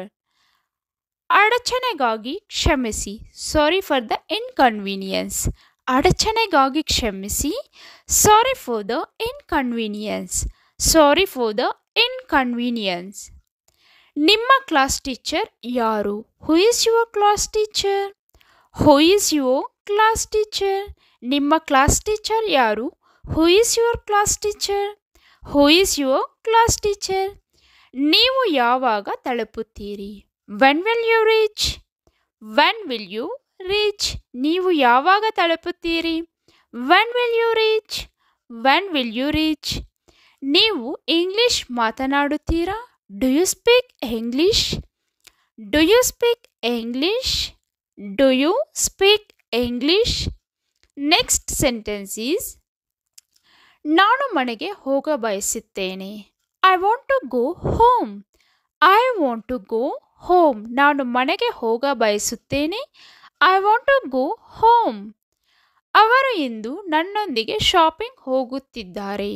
ಅಡಚಣೆಗಾಗಿ ಕ್ಷಮಿಸಿ. Sorry for the inconvenience. ಅಡಚಣೆಗಾಗಿ ಕ್ಷಮಿಸಿ. Sorry for the inconvenience. Sorry for the inconvenience. ನಿಮ್ಮ ಕ್ಲಾಸ್ ಟೀಚರ್ ಯಾರು? Who is your class teacher? Who is your class teacher? ನಿಮ್ಮ ಕ್ಲಾಸ್ ಟೀಚರ್ ಯಾರು? Who is your class teacher? Who is your class teacher? ನೀವು ಯಾವಾಗ ತಲುಪುತ್ತೀರಿ? When will you reach? When will you reach? ನೀವು ಯಾವಾಗ ತಲುಪುತ್ತೀರಿ? When will you reach? When will you reach? ನೀವು English ಮಾತನಾಡುತ್ತೀರಾ? Do you speak English? Do you speak English? Do you speak English? Next sentence is ನಾನು ಮನೆಗೆ ಹೋಗ ಬಯಸುತ್ತೇನೆ. I want to go home. I want to go home. ನಾನು ಮನೆಗೆ ಹೋಗ ಬಯಸುತ್ತೇನೆ. I want to go home. ಅವರು ಇಂದು ನನ್ನೊಂದಿಗೆ ಶಾಪಿಂಗ್ ಹೋಗುತ್ತಿದ್ದಾರೆ.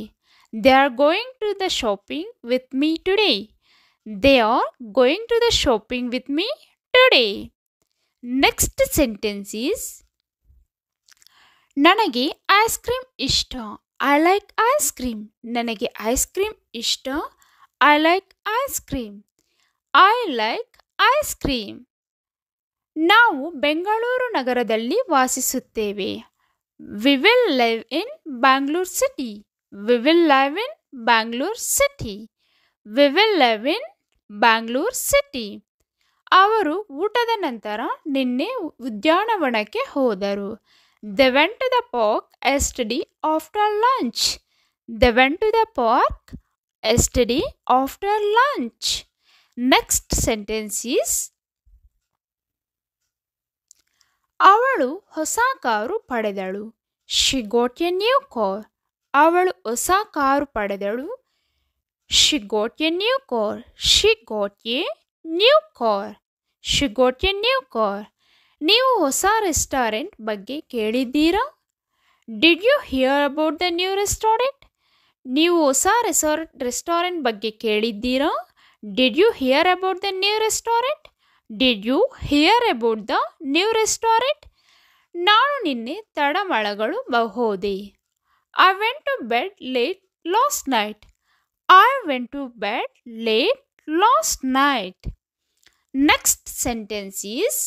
They are going to the shopping with me today. They are going to the shopping with me today. Next sentence is ನನಗೆ ice cream ಇಷ್ಟ. I like ice cream. ನನಗೆ ice cream ಇಷ್ಟ. I like ice cream. I like ice cream. ನಾವು ಬೆಂಗಳೂರು ನಗರದಲ್ಲಿ ವಾಸಿಸುತ್ತೇವೆ. V will live in Bangalore city. We will live in Bangalore city. We will live in Bangalore city. ಅವರು ಊಟದ ನಂತರ ನಿನ್ನೆ ಉದ್ಯಾನವನಕ್ಕೆ ಹೋದರು. They went to the park yesterday after lunch. They went to the park yesterday after lunch. Next sentence is ಅವಳು ಹೊಸ car ಪಡೆದಳು. She got a new car. ಅವಳು ಹೊಸ ಕಾರು ಪಡೆದಳು. She got a new car. She got a new car. She got a new car. ನೀವು ಹೊಸ restaurant ಬಗ್ಗೆ ಕೇಳಿದ್ದೀರಾ? Did you hear about the new restaurant? ನೀವು ಹೊಸ ರೆಸ್ಟೋರೆಂಟ್ ಬಗ್ಗೆ ಕೇಳಿದ್ದೀರಾ? Did you hear about the new restaurant? Did you hear about the new restaurant? ನಾನು ನಿನ್ನೆ ತಡಮಳಗಳು ಹೋದೆ. I went to bed late last night. I went to bed late last night. Next sentence is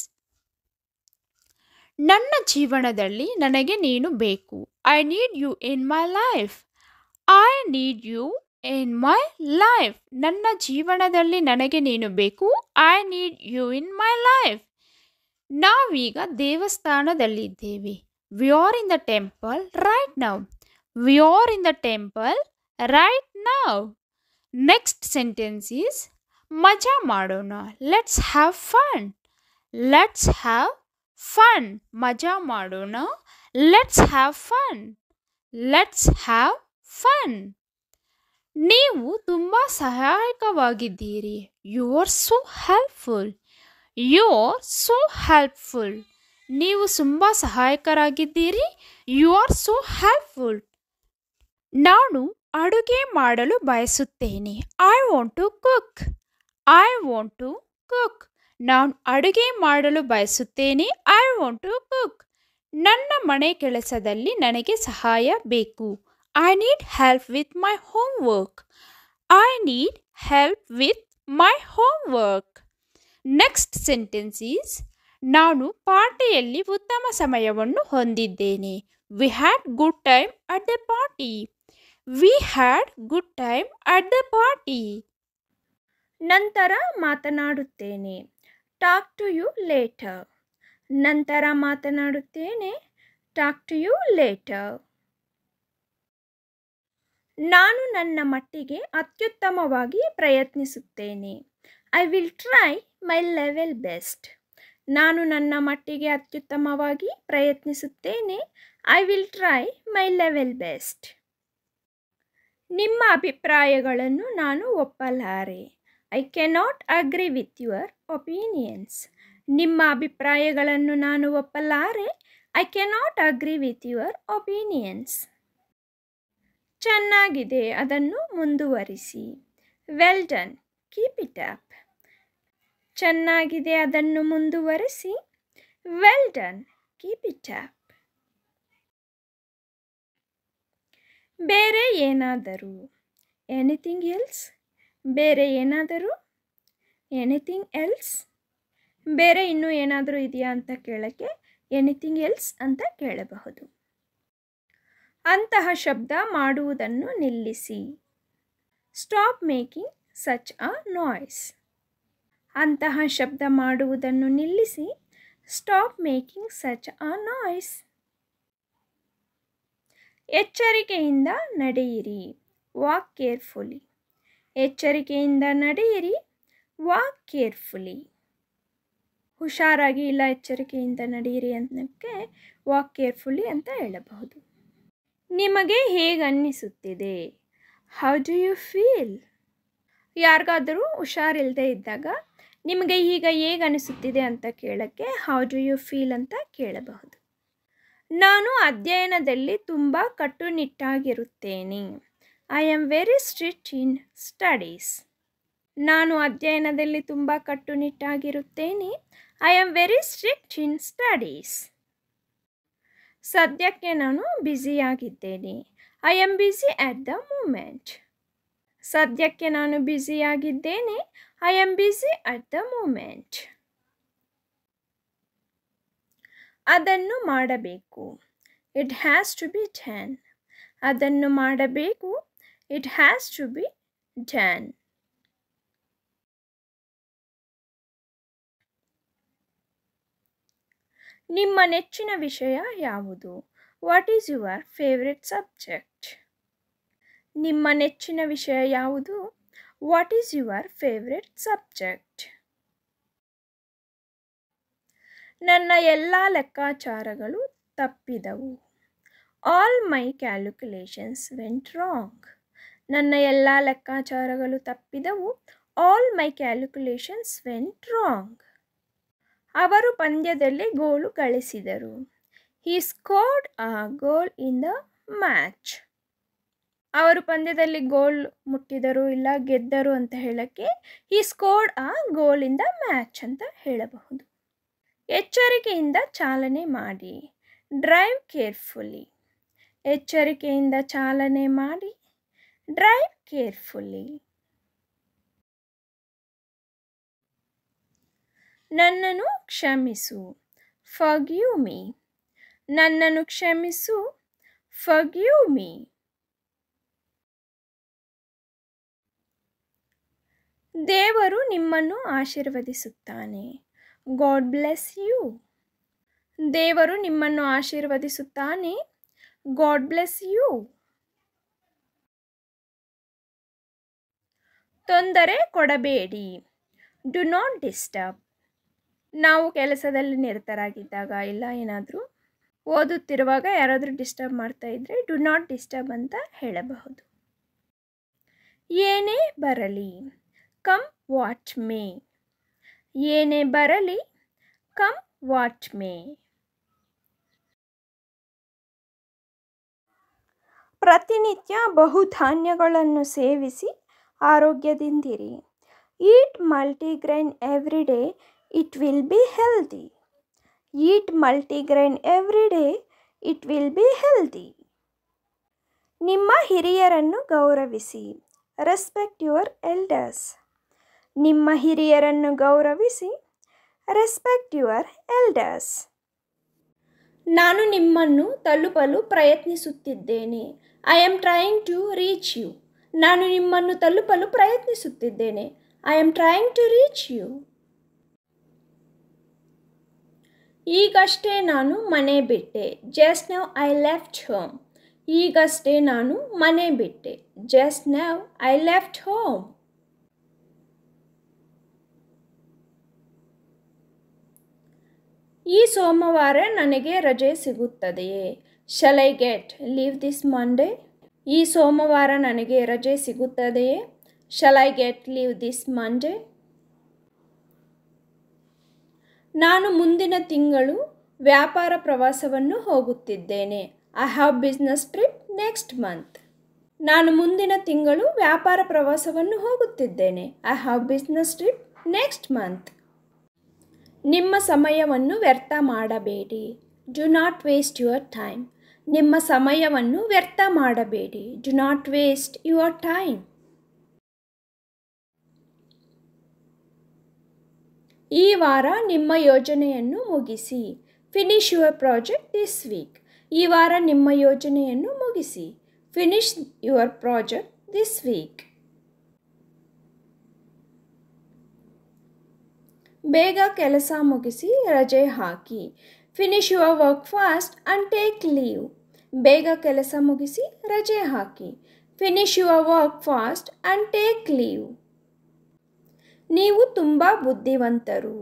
ನನ್ನ ಜೀವನದಲ್ಲಿ ನನಗೆ ನೀನು ಬೇಕು. I need you in my life. I need you in my life. ನನ್ನ ಜೀವನದಲ್ಲಿ ನನಗೆ ನೀನು ಬೇಕು. I need you in my life. ನಾವೀಗ ದೇವಸ್ಥಾನದಲ್ಲಿದ್ದೇವೆ. We are in the temple right now. We are in the temple right now. Next sentence is ಮಜಾ ಮಾಡೋಣ. Let's have fun. Let's have fun. ಮಜಾ ಮಾಡೋಣ. Let's have fun. Let's have fun. ನೀವು ತುಂಬ ಸಹಾಯಕವಾಗಿದ್ದೀರಿ. You are so helpful. You are so helpful. ನೀವು ತುಂಬ ಸಹಾಯಕರಾಗಿದ್ದೀರಿ. You are so helpful. ನಾನು ಅಡುಗೆ ಮಾಡಲು ಬಯಸುತ್ತೇನೆ. I want to cook. I want to cook. ನಾನು ಅಡುಗೆ ಮಾಡಲು ಬಯಸುತ್ತೇನೆ. I want to cook. ನನ್ನ ಮನೆ ಕೆಲಸದಲ್ಲಿ ನನಗೆ ಸಹಾಯ ಬೇಕು. I need help with my home work. I need help with my home work. Next sentence is ನಾನು ಪಾರ್ಟಿಯಲ್ಲಿ ಉತ್ತಮ ಸಮಯವನ್ನು ಹೊಂದಿದ್ದೇನೆ. We had good time at the party. We had good time at the party. ನಂತರ ಮಾತನಾಡುತ್ತೇನೆ. Talk to you later. ನಂತರ ಮಾತನಾಡುತ್ತೇನೆ. Talk to you later. ನಾನು ನನ್ನ ಮಟ್ಟಿಗೆ ಅತ್ಯುತ್ತಮವಾಗಿ ಪ್ರಯತ್ನಿಸುತ್ತೇನೆ. I will try my level best. ನಾನು ನನ್ನ ಮಟ್ಟಿಗೆ ಅತ್ಯುತ್ತಮವಾಗಿ ಪ್ರಯತ್ನಿಸುತ್ತೇನೆ. I will try my level best. ನಿಮ್ಮ ಅಭಿಪ್ರಾಯಗಳನ್ನು ನಾನು ಒಪ್ಪಲಾರೆ. I cannot agree with your opinions. ನಿಮ್ಮ ಅಭಿಪ್ರಾಯಗಳನ್ನು ನಾನು ಒಪ್ಪಲಾರೆ. I cannot agree with your opinions. ಚೆನ್ನಾಗಿದೆ, ಅದನ್ನು ಮುಂದುವರಿಸಿ. Well done, keep it up. ಚೆನ್ನಾಗಿದೆ, ಅದನ್ನು ಮುಂದುವರಿಸಿ. Well done, keep it up. ಬೇರೆ ಏನಾದರೂ. Anything else. ಬೇರೆ ಏನಾದರೂ. Anything else. ಬೇರೆ ಇನ್ನೂ ಏನಾದರೂ ಇದೆಯಾ ಅಂತ ಕೇಳೋಕ್ಕೆ ಎನಿಥಿಂಗ್ ಎಲ್ಸ್ ಅಂತ ಕೇಳಬಹುದು. ಅಂತಹ ಶಬ್ದ ಮಾಡುವುದನ್ನು ನಿಲ್ಲಿಸಿ. Stop making such a noise. ಅಂತಹ ಶಬ್ದ ಮಾಡುವುದನ್ನು ನಿಲ್ಲಿಸಿ. Stop making such a noise. ಎಚ್ಚರಿಕೆಯಿಂದ ನಡೆಯಿರಿ. Walk carefully. ಎಚ್ಚರಿಕೆಯಿಂದ ನಡೆಯಿರಿ. Walk carefully. ಹುಷಾರಾಗಿ ಇಲ್ಲ ಎಚ್ಚರಿಕೆಯಿಂದ ನಡೆಯಿರಿ ಅನ್ನೋಕ್ಕೆ ವಾಕ್ ಕೇರ್ಫುಲಿ ಅಂತ ಹೇಳಬಹುದು. ನಿಮಗೆ ಹೇಗೆ ಅನ್ನಿಸುತ್ತಿದೆ? How do you feel? ಯಾರಿಗಾದರೂ ಹುಷಾರಿಲ್ಲದೆ ಇದ್ದಾಗ ನಿಮಗೆ ಈಗ ಹೇಗೆ ಅನಿಸುತ್ತಿದೆ ಅಂತ ಕೇಳೋಕ್ಕೆ ಹೌ ಡು ಯು ಫೀಲ್ ಅಂತ ಕೇಳಬಹುದು. ನಾನು ಅಧ್ಯಯನದಲ್ಲಿ ತುಂಬ ಕಟ್ಟುನಿಟ್ಟಾಗಿರುತ್ತೇನೆ. I am very strict in studies. ನಾನು ಅಧ್ಯಯನದಲ್ಲಿ ತುಂಬ ಕಟ್ಟುನಿಟ್ಟಾಗಿರುತ್ತೇನೆ. I am very strict in studies. ಸದ್ಯಕ್ಕೆ ನಾನು ಬ್ಯುಸಿಯಾಗಿದ್ದೇನೆ. I am busy at the moment. ಸದ್ಯಕ್ಕೆ ನಾನು ಬ್ಯುಸಿಯಾಗಿದ್ದೇನೆ. I am busy at the moment. ಅದನ್ನು ಮಾಡಬೇಕು. It has to be done. ಅದನ್ನು ಮಾಡಬೇಕು. It has to be done. ನಿಮ್ಮ ನೆಚ್ಚಿನ ವಿಷಯ ಯಾವುದು? What is your favourite subject? ನಿಮ್ಮ ನೆಚ್ಚಿನ ವಿಷಯ ಯಾವುದು? What is your favourite subject? ನನ್ನ ಎಲ್ಲ ಲೆಕ್ಕಾಚಾರಗಳು ತಪ್ಪಿದವು. All my calculations went wrong. ನನ್ನ ಎಲ್ಲ ಲೆಕ್ಕಾಚಾರಗಳು ತಪ್ಪಿದವು. All my calculations went wrong. ಅವರು ಪಂದ್ಯದಲ್ಲಿ ಗೋಲು ಗಳಿಸಿದರು. He scored a goal in the match. ಅವರು ಪಂದ್ಯದಲ್ಲಿ ಗೋಲ್ ಮುಟ್ಟಿದರು ಇಲ್ಲ ಗೆದ್ದರು ಅಂತ ಹೇಳೋಕ್ಕೆ he scored a goal in the match ಅಂತ ಹೇಳಬಹುದು. ಎಚ್ಚರಿಕೆಯಿಂದ ಚಾಲನೆ ಮಾಡಿ. Drive carefully. ಎಚ್ಚರಿಕೆಯಿಂದ ಚಾಲನೆ ಮಾಡಿ. Drive carefully. ನನ್ನನ್ನು ಕ್ಷಮಿಸು. Forgive me. ನನ್ನನ್ನು ಕ್ಷಮಿಸು. Forgive me. ದೇವರು ನಿಮ್ಮನ್ನು ಆಶೀರ್ವದಿಸುತ್ತಾನೆ. God bless you. ದೇವರು ನಿಮ್ಮನ್ನು ಆಶೀರ್ವದಿಸುತ್ತಾನೆ. God bless you. ತೊಂದರೆ ಕೊಡಬೇಡಿ. Do not disturb. ನಾವು ಕೆಲಸದಲ್ಲಿ ನಿರತರಾಗಿದ್ದಾಗ ಇಲ್ಲ ಏನಾದರೂ ಓದುತ್ತಿರುವಾಗ ಯಾರಾದರೂ ಡಿಸ್ಟರ್ಬ್ ಮಾಡ್ತಾ ಇದ್ದರೆ ಡು ನಾಟ್ ಡಿಸ್ಟರ್ಬ್ ಅಂತ ಹೇಳಬಹುದು. ಏನೇ ಬರಲಿ. Come what may. ಏನೇ ಬರಲಿ. Come what may. ಪ್ರತಿನಿತ್ಯ ಬಹುಧಾನ್ಯಗಳನ್ನು ಸೇವಿಸಿ ಆರೋಗ್ಯದಿಂದಿರಿ. Eat multigrain every day. It will be healthy. Eat multigrain every day. It will be healthy. ನಿಮ್ಮ ಹಿರಿಯರನ್ನು ಗೌರವಿಸಿ. Respect your elders. ನಿಮ್ಮ ಹಿರಿಯರನ್ನು ಗೌರವಿಸಿ. Respect your elders. ನಾನು ನಿಮ್ಮನ್ನು ತಲುಪಲು ಪ್ರಯತ್ನಿಸುತ್ತಿದ್ದೇನೆ. I am trying to reach you. ನಾನು ನಿಮ್ಮನ್ನು ತಲುಪಲು ಪ್ರಯತ್ನಿಸುತ್ತಿದ್ದೇನೆ. I am trying to reach you. ಈಗಷ್ಟೇ ನಾನು ಮನೆ ಬಿಟ್ಟೆ. Just now I left home. ಈಗಷ್ಟೇ ನಾನು ಮನೆ ಬಿಟ್ಟೆ. Just now I left home. ಈ ಸೋಮವಾರ ನನಗೆ ರಜೆ ಸಿಗುತ್ತದೆಯೇ? Shall I get leave this Monday? ಈ ಸೋಮವಾರ ನನಗೆ ರಜೆ ಸಿಗುತ್ತದೆಯೇ? Shall I get leave this Monday? ನಾನು ಮುಂದಿನ ತಿಂಗಳು ವ್ಯಾಪಾರ ಪ್ರವಾಸವನ್ನು ಹೋಗುತ್ತಿದ್ದೇನೆ. I have business trip next month. ನಾನು ಮುಂದಿನ ತಿಂಗಳು ವ್ಯಾಪಾರ ಪ್ರವಾಸವನ್ನು ಹೋಗುತ್ತಿದ್ದೇನೆ. I have business trip next month. ನಿಮ್ಮ ಸಮಯವನ್ನು ವ್ಯರ್ಥ ಮಾಡಬೇಡಿ. Do not waste your time. ನಿಮ್ಮ ಸಮಯವನ್ನು ವ್ಯರ್ಥ ಮಾಡಬೇಡಿ. Do not waste your time. ಈ ವಾರ ನಿಮ್ಮ ಯೋಜನೆಯನ್ನು ಮುಗಿಸಿ. Finish your project this week. ಈ ವಾರ ನಿಮ್ಮ ಯೋಜನೆಯನ್ನು ಮುಗಿಸಿ. Finish your project this week. ಬೇಗ ಕೆಲಸ ಮುಗಿಸಿ ರಜೆ ಹಾಕಿ. Finish your work fast and take leave. ಬೇಗ ಕೆಲಸ ಮುಗಿಸಿ ರಜೆ ಹಾಕಿ. Finish your work fast and take leave. ನೀವು ತುಂಬ ಬುದ್ಧಿವಂತರು.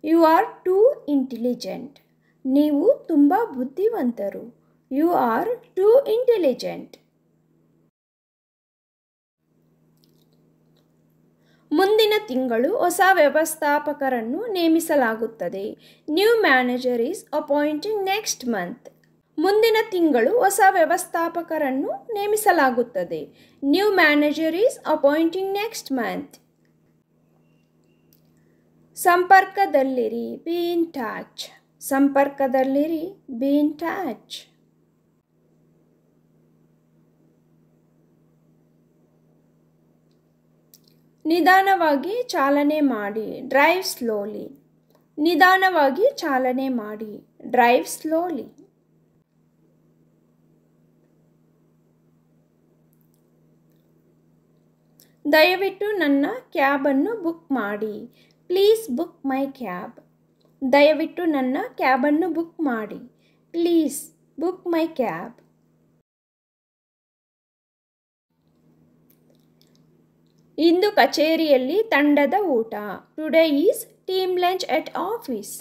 You are too intelligent. ನೀವು ತುಂಬ ಬುದ್ಧಿವಂತರು. You are too intelligent. ಮುಂದಿನ ತಿಂಗಳು ಹೊಸ ವ್ಯವಸ್ಥಾಪಕರನ್ನು ನೇಮಿಸಲಾಗುತ್ತದೆ. New manager is appointing next month. ಮುಂದಿನ ತಿಂಗಳು ಹೊಸ ವ್ಯವಸ್ಥಾಪಕರನ್ನು ನೇಮಿಸಲಾಗುತ್ತದೆ. New manager is appointing next month. ಸಂಪರ್ಕದಲ್ಲಿರಿ. Be in touch. ಸಂಪರ್ಕದಲ್ಲಿರಿ. Be in touch. ನಿಧಾನವಾಗಿ ಚಾಲನೆ ಮಾಡಿ. Drive slowly. ನಿಧಾನವಾಗಿ ಚಾಲನೆ ಮಾಡಿ. Drive slowly. ದಯವಿಟ್ಟು ನನ್ನ ಕ್ಯಾಬನ್ನು ಬುಕ್ ಮಾಡಿ. Please book my cab. ದಯವಿಟ್ಟು ನನ್ನ ಕ್ಯಾಬನ್ನು ಬುಕ್ ಮಾಡಿ. Please book my cab. ಇಂದು ಕಚೇರಿಯಲ್ಲಿ ತಂಡದ ಊಟ. Today is team lunch at office.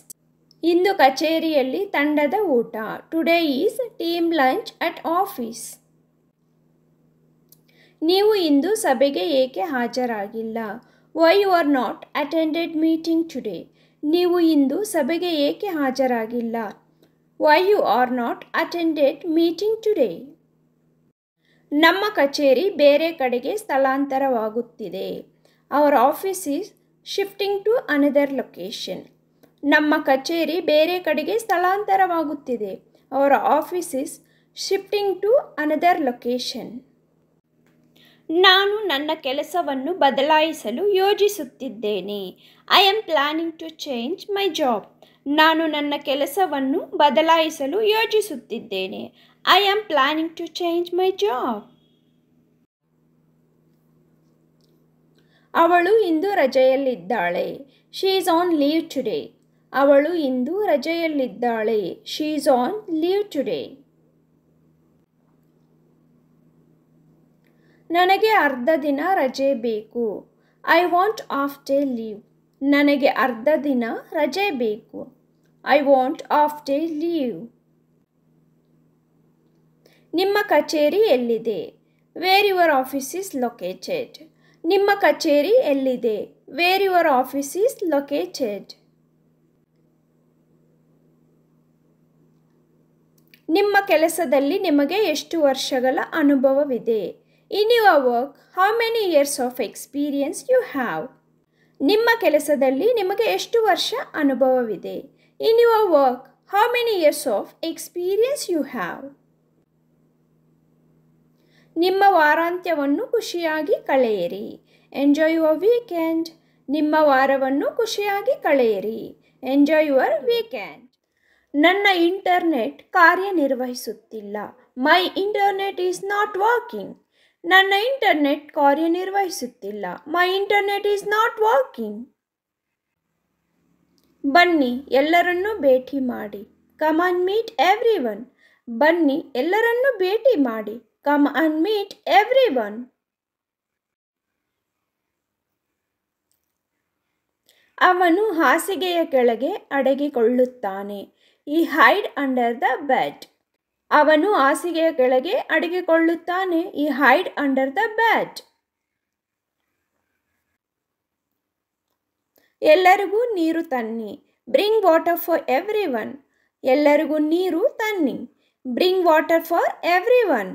ಇಂದು ಕಚೇರಿಯಲ್ಲಿ ತಂಡದ ಊಟ. Today is team lunch at office. ನೀವು ಇಂದು ಸಭೆಗೆ ಏಕೆ ಹಾಜರಾಗಿಲ್ಲ? Why you are not attended meeting today. ನೀವು ಇಂದು ಸಭೆಗೆ ಏಕೆ ಹಾಜರಾಗಿಲ್ಲ? Why you are not attended meeting today. ನಮ್ಮ ಕಚೇರಿ ಬೇರೆ ಕಡೆಗೆ ಸ್ಥಳಾಂತರವಾಗುತ್ತಿದೆ. Our office is shifting to another location. ನಮ್ಮ ಕಚೇರಿ ಬೇರೆ ಕಡೆಗೆ ಸ್ಥಳಾಂತರವಾಗುತ್ತಿದೆ. Our office is shifting to another location. ನಾನು ನನ್ನ ಕೆಲಸವನ್ನು ಬದಲಾಯಿಸಲು ಯೋಜಿಸುತ್ತಿದ್ದೇನೆ. I am planning to change my job. ನಾನು ನನ್ನ ಕೆಲಸವನ್ನು ಬದಲಾಯಿಸಲು ಯೋಜಿಸುತ್ತಿದ್ದೇನೆ. I am planning to change my job. ಅವಳು ಇಂದು ರಜೆಯಲ್ಲಿದ್ದಾಳೆ. She is on leave today. ಅವಳು ಇಂದು ರಜೆಯಲ್ಲಿದ್ದಾಳೆ. She is on leave today. ನನಗೆ ಅರ್ಧ ದಿನ ರಜೆ ಬೇಕು. I want half day leave. ನನಗೆ ಅರ್ಧ ದಿನ ರಜೆ ಬೇಕು. I want half day leave. ನಿಮ್ಮ ಕಚೇರಿ ಎಲ್ಲಿದೆ? Where your office is located. ನಿಮ್ಮ ಕಚೇರಿ ಎಲ್ಲಿದೆ? Where your office is located. ನಿಮ್ಮ ಕೆಲಸದಲ್ಲಿ ನಿಮಗೆ ಎಷ್ಟು ವರ್ಷಗಳ ಅನುಭವವಿದೆ? In your work, how many years of experience you have? ನಿಮ್ಮ ಕೆಲಸದಲ್ಲಿ ನಿಮಗೆ ಎಷ್ಟು ವರ್ಷ ಅನುಭವವಿದೆ? In your work, how many years of experience you have? ನಿಮ್ಮ ವಾರಾಂತ್ಯವನ್ನು ಖುಷಿಯಾಗಿ ಕಳೆಯಿರಿ. Enjoy your weekend. ನಿಮ್ಮ ವಾರವನ್ನು ಖುಷಿಯಾಗಿ ಕಳೆಯಿರಿ. Enjoy your weekend. ನನ್ನ ಇಂಟರ್ನೆಟ್ ಕಾರ್ಯನಿರ್ವಹಿಸುತ್ತಿಲ್ಲ. My internet is not working. ನನ್ನ ಇಂಟರ್ನೆಟ್ ಕಾರ್ಯನಿರ್ವಹಿಸುತ್ತಿಲ್ಲ. My internet is not working. ಬನ್ನಿ ಎಲ್ಲರನ್ನೂ ಭೇಟಿ ಮಾಡಿ. Come on meet everyone. ಬನ್ನಿ ಎಲ್ಲರನ್ನೂ ಭೇಟಿ ಮಾಡಿ. Come on meet everyone. ಅವನು ಹಾಸಿಗೆಯ ಕೆಳಗೆ ಅಡಗಿಕೊಳ್ಳುತ್ತಾನೆ. ಈ ಹೈಡ್ ಅಂಡರ್ ದ ಬೆಡ್. ಅವನು ಹಾಸಿಗೆಯ ಕೆಳಗೆ ಅಡಗಿಕೊಳ್ಳುತ್ತಾನೆ. ಈ ಹೈಡ್ ಅಂಡರ್ ದ ಬೆಡ್. ಎಲ್ಲರಿಗೂ ನೀರು ತನ್ನಿ. Bring water for everyone. ಎಲ್ಲರಿಗೂ ನೀರು ತನ್ನಿ. Bring water for everyone.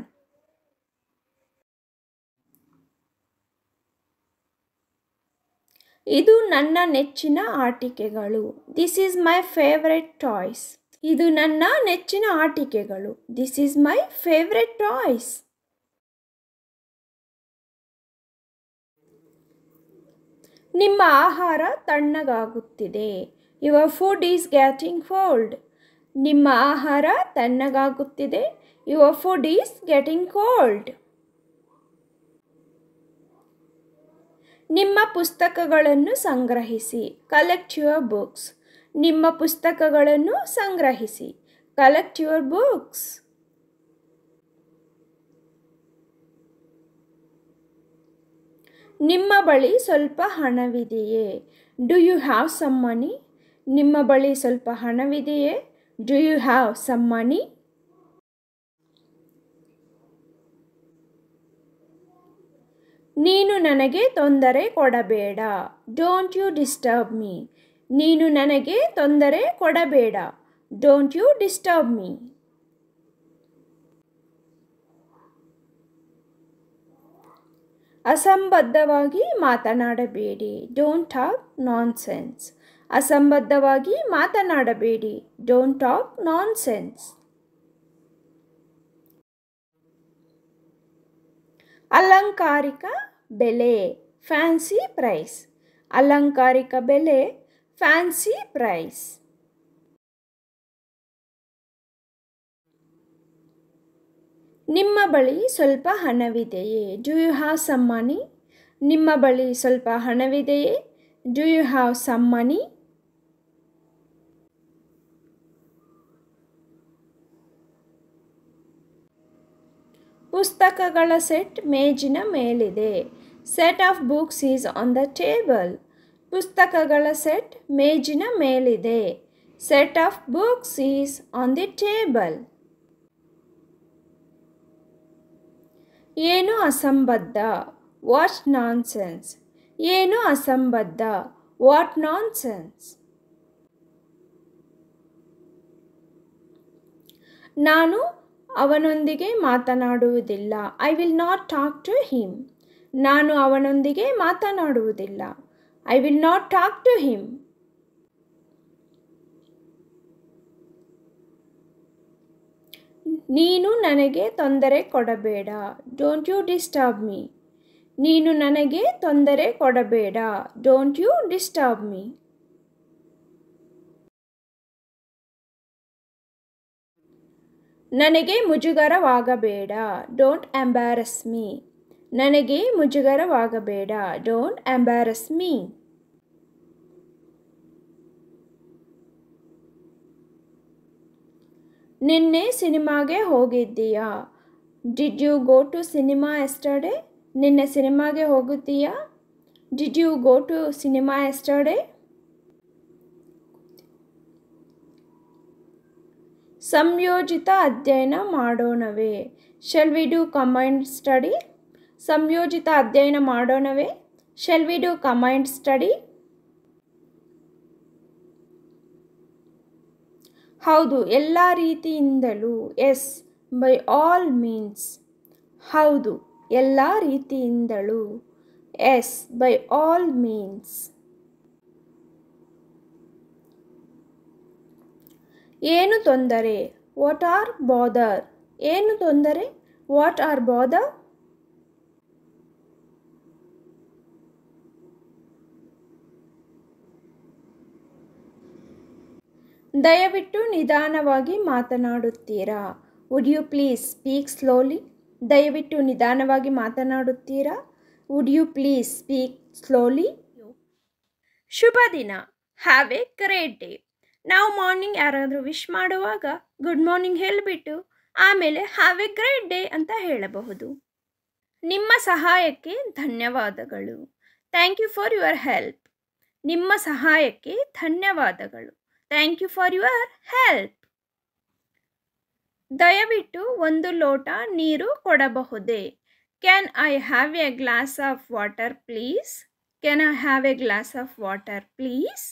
ಇದು ನನ್ನ ನೆಚ್ಚಿನ ಆಟಿಕೆಗಳು. This is my favourite toys. ಇದು ನನ್ನ ನೆಚ್ಚಿನ ಆಟಿಕೆಗಳು. This is my favourite toys. ನಿಮ್ಮ ಆಹಾರ ತಣ್ಣಗಾಗುತ್ತಿದೆ. Your food is getting cold. ನಿಮ್ಮ ಆಹಾರ ತಣ್ಣಗಾಗುತ್ತಿದೆ. Your food is getting cold. ನಿಮ್ಮ ಪುಸ್ತಕಗಳನ್ನು ಸಂಗ್ರಹಿಸಿ. Collect your books. ನಿಮ್ಮ ಪುಸ್ತಕಗಳನ್ನು ಸಂಗ್ರಹಿಸಿ. Collect your books. ನಿಮ್ಮ ಬಳಿ ಸ್ವಲ್ಪ ಹಣವಿದೆಯೇ? Do you have some money? ನಿಮ್ಮ ಬಳಿ ಸ್ವಲ್ಪ ಹಣವಿದೆಯೇ? Do you have some money? ನೀನು ನನಗೆ ತೊಂದರೆ ಕೊಡಬೇಡ. Don't you disturb me. ನೀನು ನನಗೆ ತೊಂದರೆ ಕೊಡಬೇಡ. Don't you disturb me. ಅಸಂಬದ್ಧವಾಗಿ ಮಾತನಾಡಬೇಡಿ. Don't talk nonsense. ಅಸಂಬದ್ಧವಾಗಿ ಮಾತನಾಡಬೇಡಿ. Don't talk nonsense. ಅಲಂಕಾರಿಕ ಬೆಲೆ. Fancy price. ಅಲಂಕಾರಿಕ ಬೆಲೆ. Fancy price. ನಿಮ್ಮ ಬಳಿ ಸ್ವಲ್ಪ ಹಣವಿದೆಯೇ? Do you have some money? ನಿಮ್ಮ ಬಳಿ ಸ್ವಲ್ಪ ಹಣವಿದೆಯೇ? Do you have some money? ಪುಸ್ತಕಗಳ ಸೆಟ್ ಮೇಜಿನ ಮೇಲಿದೆ. Set of books is on the table. ಪುಸ್ತಕಗಳ ಸೆಟ್ ಮೇಜಿನ ಮೇಲಿದೆ. Set of books is on the table. ಏನು ಅಸಂಬದ್ಧ? What nonsense. ಏನು ಅಸಂಬದ್ಧ? What nonsense. ನಾನು ಅವನೊಂದಿಗೆ ಮಾತನಾಡುವುದಿಲ್ಲ. I will not talk to him. ನಾನು ಅವನೊಂದಿಗೆ ಮಾತನಾಡುವುದಿಲ್ಲ. I will not talk to him. ನೀನು ನನಗೆ ತೊಂದರೆ ಕೊಡಬೇಡ. Don't you disturb me. ನೀನು ನನಗೆ ತೊಂದರೆ ಕೊಡಬೇಡ. Don't you disturb me. ನನಗೆ ಮುಜುಗರವಾಗಬೇಡ. Don't ಎಂಬ್ಯಾರಸ್ me. ನನಗೆ ಮುಜುಗರವಾಗಬೇಡ. Don't ಎಂಬ್ಯಾರಸ್ me. ನಿನ್ನೆ ಸಿನಿಮಾಗೆ ಹೋಗಿದ್ದೀಯಾ? Did you go to cinema yesterday? ನಿನ್ನೆ ಸಿನಿಮಾಗೆ ಹೋಗಿದ್ದೀಯಾ? Did you go to cinema yesterday? ಸಂಯೋಜಿತ ಅಧ್ಯಯನ ಮಾಡೋಣವೇ? Shall we do combined study? ಸಂಯೋಜಿತ ಅಧ್ಯಯನ ಮಾಡೋಣವೇ? Shall we do combined study? ಹೌದು, ಎಲ್ಲ ರೀತಿಯಿಂದಲೂ. Yes, by all means. ಹೌದು, ಎಲ್ಲ ರೀತಿಯಿಂದಲೂ. Yes, by all means. ಏನು ತೊಂದರೆ? What are bother? ಏನು ತೊಂದರೆ? What are bother? ದಯವಿಟ್ಟು ನಿಧಾನವಾಗಿ ಮಾತನಾಡುತ್ತೀರಾ? Would you please speak slowly? ದಯವಿಟ್ಟು ನಿಧಾನವಾಗಿ ಮಾತನಾಡುತ್ತೀರಾ? Would you please speak slowly? ಶುಭ ದಿನ. Have a great day. ನಾವು ಮಾರ್ನಿಂಗ್ ಯಾರಾದರೂ ವಿಶ್ ಮಾಡುವಾಗ ಗುಡ್ ಮಾರ್ನಿಂಗ್ ಹೇಳಿಬಿಟ್ಟು ಆಮೇಲೆ ಹ್ಯಾವ್ ಎ ಗ್ರೇಟ್ ಡೇ ಅಂತ ಹೇಳಬಹುದು. ನಿಮ್ಮ ಸಹಾಯಕ್ಕೆ ಧನ್ಯವಾದಗಳು. Thank you for your help. ನಿಮ್ಮ ಸಹಾಯಕ್ಕೆ ಧನ್ಯವಾದಗಳು. Thank you for your help. ದಯವಿಟ್ಟು ಒಂದು ಲೋಟ ನೀರು ಕೊಡಬಹುದೇ? Can I have a glass of water please? Can I have a glass of water please?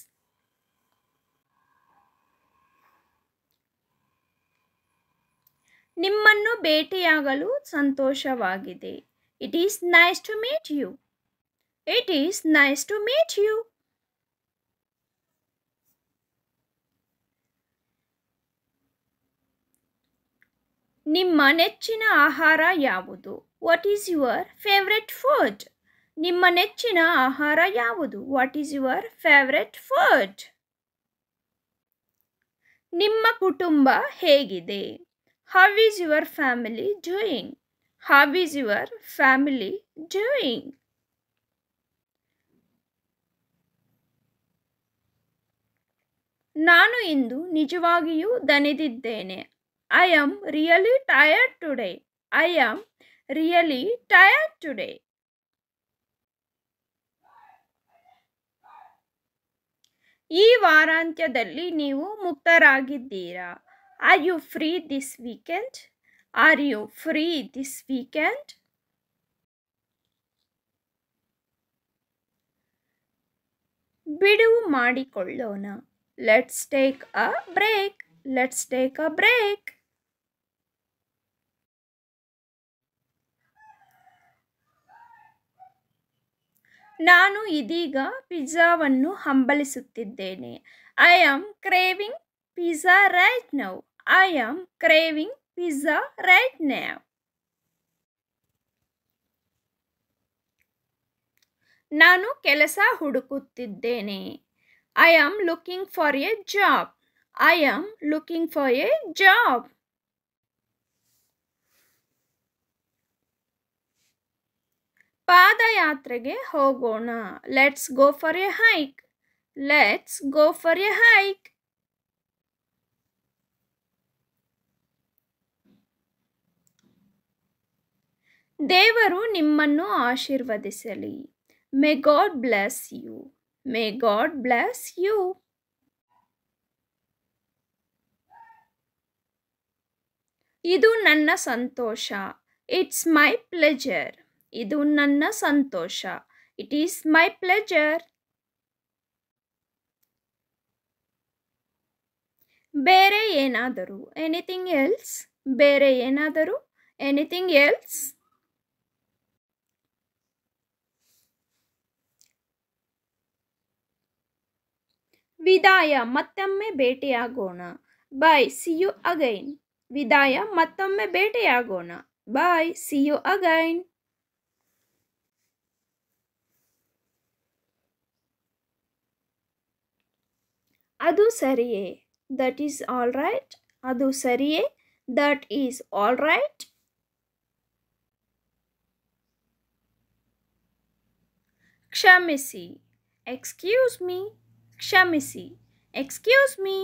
ನಿಮ್ಮನ್ನು ಭೇಟಿಯಾಗಲು ಸಂತೋಷವಾಗಿದೆ. It is nice to meet you. It is nice to meet you. ನಿಮ್ಮ ನೆಚ್ಚಿನ ಆಹಾರ ಯಾವುದು? What is your favourite food? ನಿಮ್ಮ ನೆಚ್ಚಿನ ಆಹಾರ ಯಾವುದು? What is your favourite food? ನಿಮ್ಮ ಕುಟುಂಬ ಹೇಗಿದೆ? How is your family doing? How is your family doing? ನಾನು ಇಂದು ನಿಜವಾಗಿಯೂ ದಣಿದಿದ್ದೇನೆ. I am really tired today. I am really tired today. ಈ ವಾರಾಂತ್ಯದಲ್ಲಿ ನೀವು ಮುಕ್ತರಾಗಿದ್ದೀರಾ? Are you free this weekend? Are you free this weekend? ಬಿಡುವು ಮಾಡಿಕೊಳ್ಳೋಣ. Let's take a break. Let's take a break. ನಾನು ಇದೀಗ ಪಿಜ್ಜಾವನ್ನು ಹಂಬಲಿಸುತ್ತಿದ್ದೇನೆ. I am craving pizza right now. I am craving pizza right now. ನಾನು ಕೆಲಸ ಹುಡುಕುತ್ತಿದ್ದೇನೆ. I am looking for a job. I am looking for a job. ಪಾದಯಾತ್ರೆಗೆ ಹೋಗೋಣ. Let's go for a hike. Let's go for a hike. ದೇವರು ನಿಮ್ಮನ್ನು ಆಶೀರ್ವದಿಸಲಿ. May God bless you. May God bless you. ಇದು ನನ್ನ ಸಂತೋಷ. It's my pleasure. ಇದು ನನ್ನ ಸಂತೋಷ. It is my pleasure. ಬೇರೆ ಏನಾದರೂ? Anything else? ಬೇರೆ ಏನಾದರೂ? Anything else? ವಿದಾಯ, ಮತ್ತೊಮ್ಮೆ ಭೇಟಿಯಾಗೋಣ. Bye, see you again. ವಿದಾಯ, ಮತ್ತೊಮ್ಮೆ ಭೇಟಿಯಾಗೋಣ. Bye, see you again. ಅದು ಸರಿಯೇ? That is all right. ಅದು ಸರಿಯೇ? That is all right. ಕ್ಷಮಿಸಿ. Excuse me. ಕ್ಷಮಿಸಿ. Excuse me.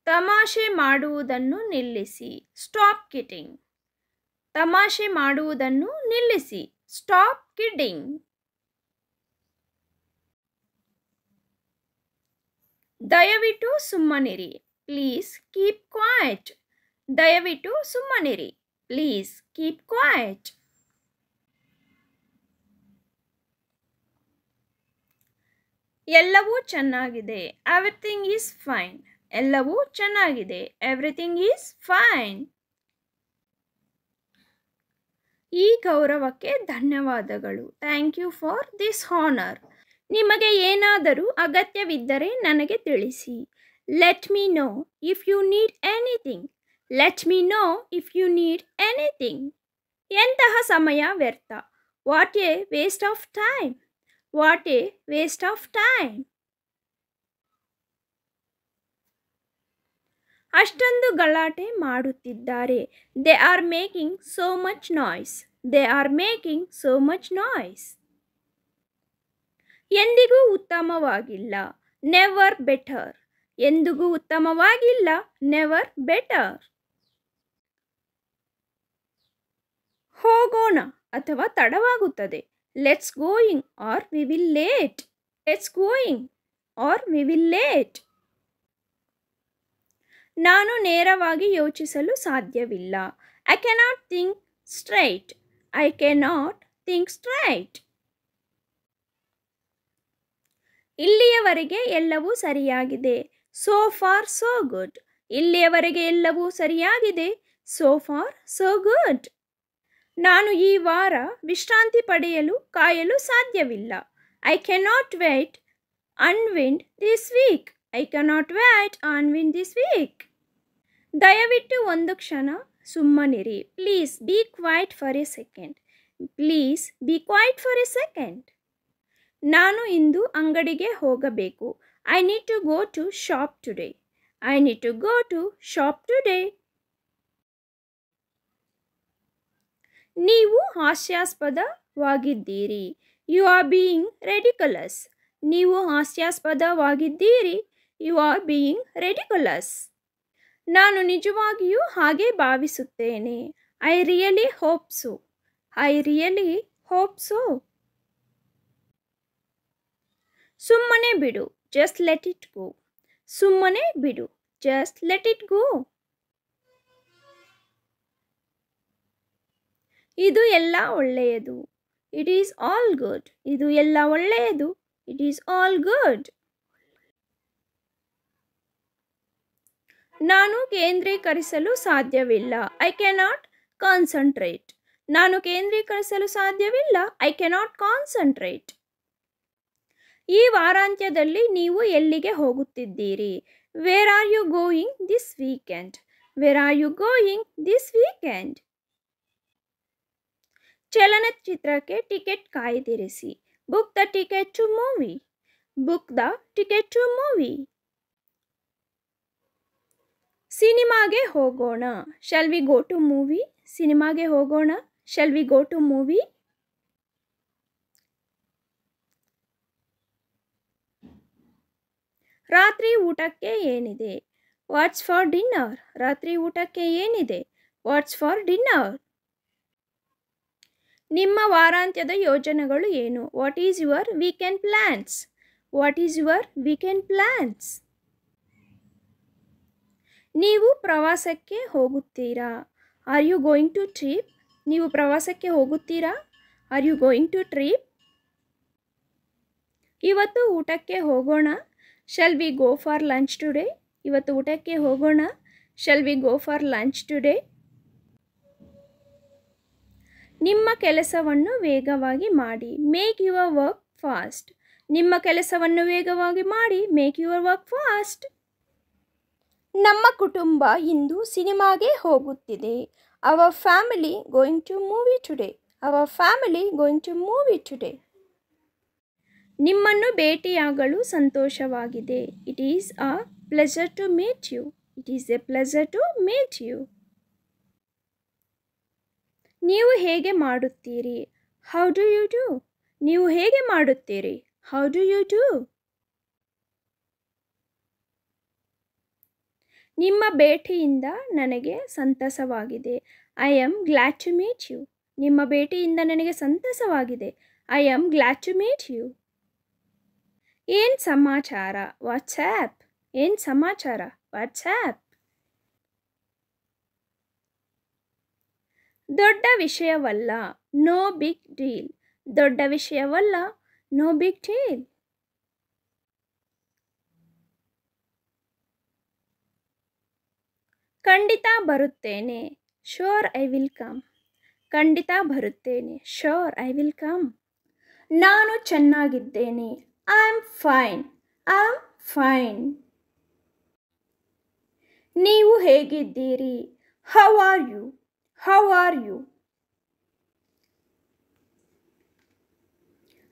ತಮಾಷೆ ಮಾಡುವುದನ್ನು ನಿಲ್ಲಿಸಿ. Stop kidding. ತಮಾಷೆ ಮಾಡುವುದನ್ನು ನಿಲ್ಲಿಸಿ. Stop kidding. ದಯವಿಟ್ಟು ಸುಮ್ಮನಿರಿ. Please keep quiet. ದಯವಿಟ್ಟು ಸುಮ್ಮನಿರಿ. Please keep quiet. ಎಲ್ಲವೂ ಚೆನ್ನಾಗಿದೆ. Everything is fine. ಎಲ್ಲವೂ ಚೆನ್ನಾಗಿದೆ. Everything is fine. ಈ ಗೌರವಕ್ಕೆ ಧನ್ಯವಾದಗಳು. Thank you for this honour. ನಿಮಗೆ ಏನಾದರೂ ಅಗತ್ಯವಿದ್ದರೆ ನನಗೆ ತಿಳಿಸಿ. Let me know if you need anything. Let me know if you need anything. ಎಂತಹ ಸಮಯ ವ್ಯರ್ಥ. What a waste of time. What a waste of time. ಅಷ್ಟೊಂದು ಗಲಾಟೆ ಮಾಡುತ್ತಿದ್ದಾರೆ. They are making so much noise. They are making so much noise. ಎಂದಿಗೂ ಉತ್ತಮವಾಗಿಲ್ಲ. Never better. ಎಂದಿಗೂ ಉತ್ತಮವಾಗಿಲ್ಲ. Never better. ಹೋಗೋಣ ಅಥವಾ ತಡವಾಗುತ್ತದೆ. Let's going or we will late. Let's going or we will late. ನಾನು ನೇರವಾಗಿ ಯೋಚಿಸಲು ಸಾಧ್ಯವಿಲ್ಲ. I cannot think straight. I cannot think straight. ಇಲ್ಲಿಯವರೆಗೆ ಎಲ್ಲವೂ ಸರಿಯಾಗಿದೆ. So far so good. ಇಲ್ಲಿಯವರೆಗೆ ಎಲ್ಲವೂ ಸರಿಯಾಗಿದೆ. So far so good. ನಾನು ಈ ವಾರ ವಿಶ್ರಾಂತಿ ಪಡೆಯಲು ಕಾಯಲು ಸಾಧ್ಯವಿಲ್ಲ. I cannot wait unwind this week. I cannot wait unwind this week. ದಯವಿಟ್ಟು ಒಂದು ಕ್ಷಣ ಸುಮ್ಮನಿರಿ. Please be quiet for a second. Please be quiet for a second. ನಾನು ಇಂದು ಅಂಗಡಿಗೆ ಹೋಗಬೇಕು. I need to go to shop today. I need to go to shop today. ನೀವು ಹಾಸ್ಯಾಸ್ಪದವಾಗಿದ್ದೀರಿ. You are being ridiculous. ನೀವು ಹಾಸ್ಯಾಸ್ಪದವಾಗಿದ್ದೀರಿ. You are being ridiculous. ನಾನು ನಿಜವಾಗಿಯೂ ಹಾಗೆ ಭಾವಿಸುತ್ತೇನೆ. I really hope so. I really hope so. ಸುಮ್ಮನೆ ಬಿಡು. Just let it go. ಸುಮ್ಮನೆ ಬಿಡು. Just let it go. ಇದು ಎಲ್ಲ ಒಳ್ಳೆಯದು. It is all good. ಇದು ಎಲ್ಲ ಒಳ್ಳೆಯದು. It is all good. ನಾನು ಕೇಂದ್ರೀಕರಿಸಲು ಸಾಧ್ಯವಿಲ್ಲ. I cannot concentrate. ನಾನು ಕೇಂದ್ರೀಕರಿಸಲು ಸಾಧ್ಯವಿಲ್ಲ. I cannot concentrate. ಈ ವಾರಾಂತ್ಯದಲ್ಲಿ ನೀವು ಎಲ್ಲಿಗೆ ಹೋಗುತ್ತಿದ್ದೀರಿ? Where are you going this weekend? Where are you going this weekend? ಚಲನಚಿತ್ರಕ್ಕೆ ಟಿಕೆಟ್ ಕಾಯ್ದಿರಿಸಿ. Book the ticket to movie. Book the ticket to movie. ಸಿನಿಮಾಗೆ ಹೋಗೋಣ. Shall we go to movie? ಸಿನಿಮಾಗೆ ಹೋಗೋಣ. Shall we go to movie? ರಾತ್ರಿ ಊಟಕ್ಕೆ ಏನಿದೆ? What's for dinner? ರಾತ್ರಿ ಊಟಕ್ಕೆ ಏನಿದೆ? What's for dinner? ನಿಮ್ಮ ವಾರಾಂತ್ಯದ ಯೋಜನೆಗಳು ಏನು? What is your weekend plans? What is your weekend plans? ನೀವು ಪ್ರವಾಸಕ್ಕೆ ಹೋಗುತ್ತೀರಾ? Are you going to trip? ನೀವು ಪ್ರವಾಸಕ್ಕೆ ಹೋಗುತ್ತೀರಾ? Are you going to trip? ಇವತ್ತು ಊಟಕ್ಕೆ ಹೋಗೋಣ. Shall we go for lunch today? ಇವತ್ತು ಊಟಕ್ಕೆ ಹೋಗೋಣ. Shall we go for lunch today? ನಿಮ್ಮ ಕೆಲಸವನ್ನು ವೇಗವಾಗಿ ಮಾಡಿ. Make your work fast. ನಿಮ್ಮ ಕೆಲಸವನ್ನು ವೇಗವಾಗಿ ಮಾಡಿ. Make your work fast. ನಮ್ಮ ಕುಟುಂಬ ಇಂದು ಸಿನಿಮಾಗೆ ಹೋಗುತ್ತಿದೆ. Our family going to movie today. Our family going to movie today. ನಿಮ್ಮನ್ನು ಭೇಟಿಯಾಗಲು ಸಂತೋಷವಾಗಿದೆ. It is a pleasure to meet you. It is a pleasure to meet you. ನೀವು ಹೇಗೆ ಮಾಡುತ್ತೀರಿ? How do you do? ನೀವು ಹೇಗೆ ಮಾಡುತ್ತೀರಿ? How do you do? ನಿಮ್ಮ ಭೇಟಿಯಿಂದ ನನಗೆ ಸಂತಸವಾಗಿದೆ. I am glad to meet you. ನಿಮ್ಮ ಭೇಟಿಯಿಂದ ನನಗೆ ಸಂತಸವಾಗಿದೆ. I am glad to meet you. ಏನು ಸಮಾಚಾರ? ವಾಟ್ಸ್ಆ್ಯಪ್. ಏನು ಸಮಾಚಾರ? ವಾಟ್ಸ್ಆ್ಯಪ್. ದೊಡ್ಡ ವಿಷಯವಲ್ಲ. No big deal. ದೊಡ್ಡ ವಿಷಯವಲ್ಲ. No big deal. ಖಂಡಿತ ಬರುತ್ತೇನೆ. Sure I will come. ಖಂಡಿತ ಬರುತ್ತೇನೆ. Sure I will come. ನಾನು ಚೆನ್ನಾಗಿದ್ದೇನೆ. I am fine. I am fine. ನೀವು ಹೇಗಿದ್ದೀರಿ? How are you? How are you?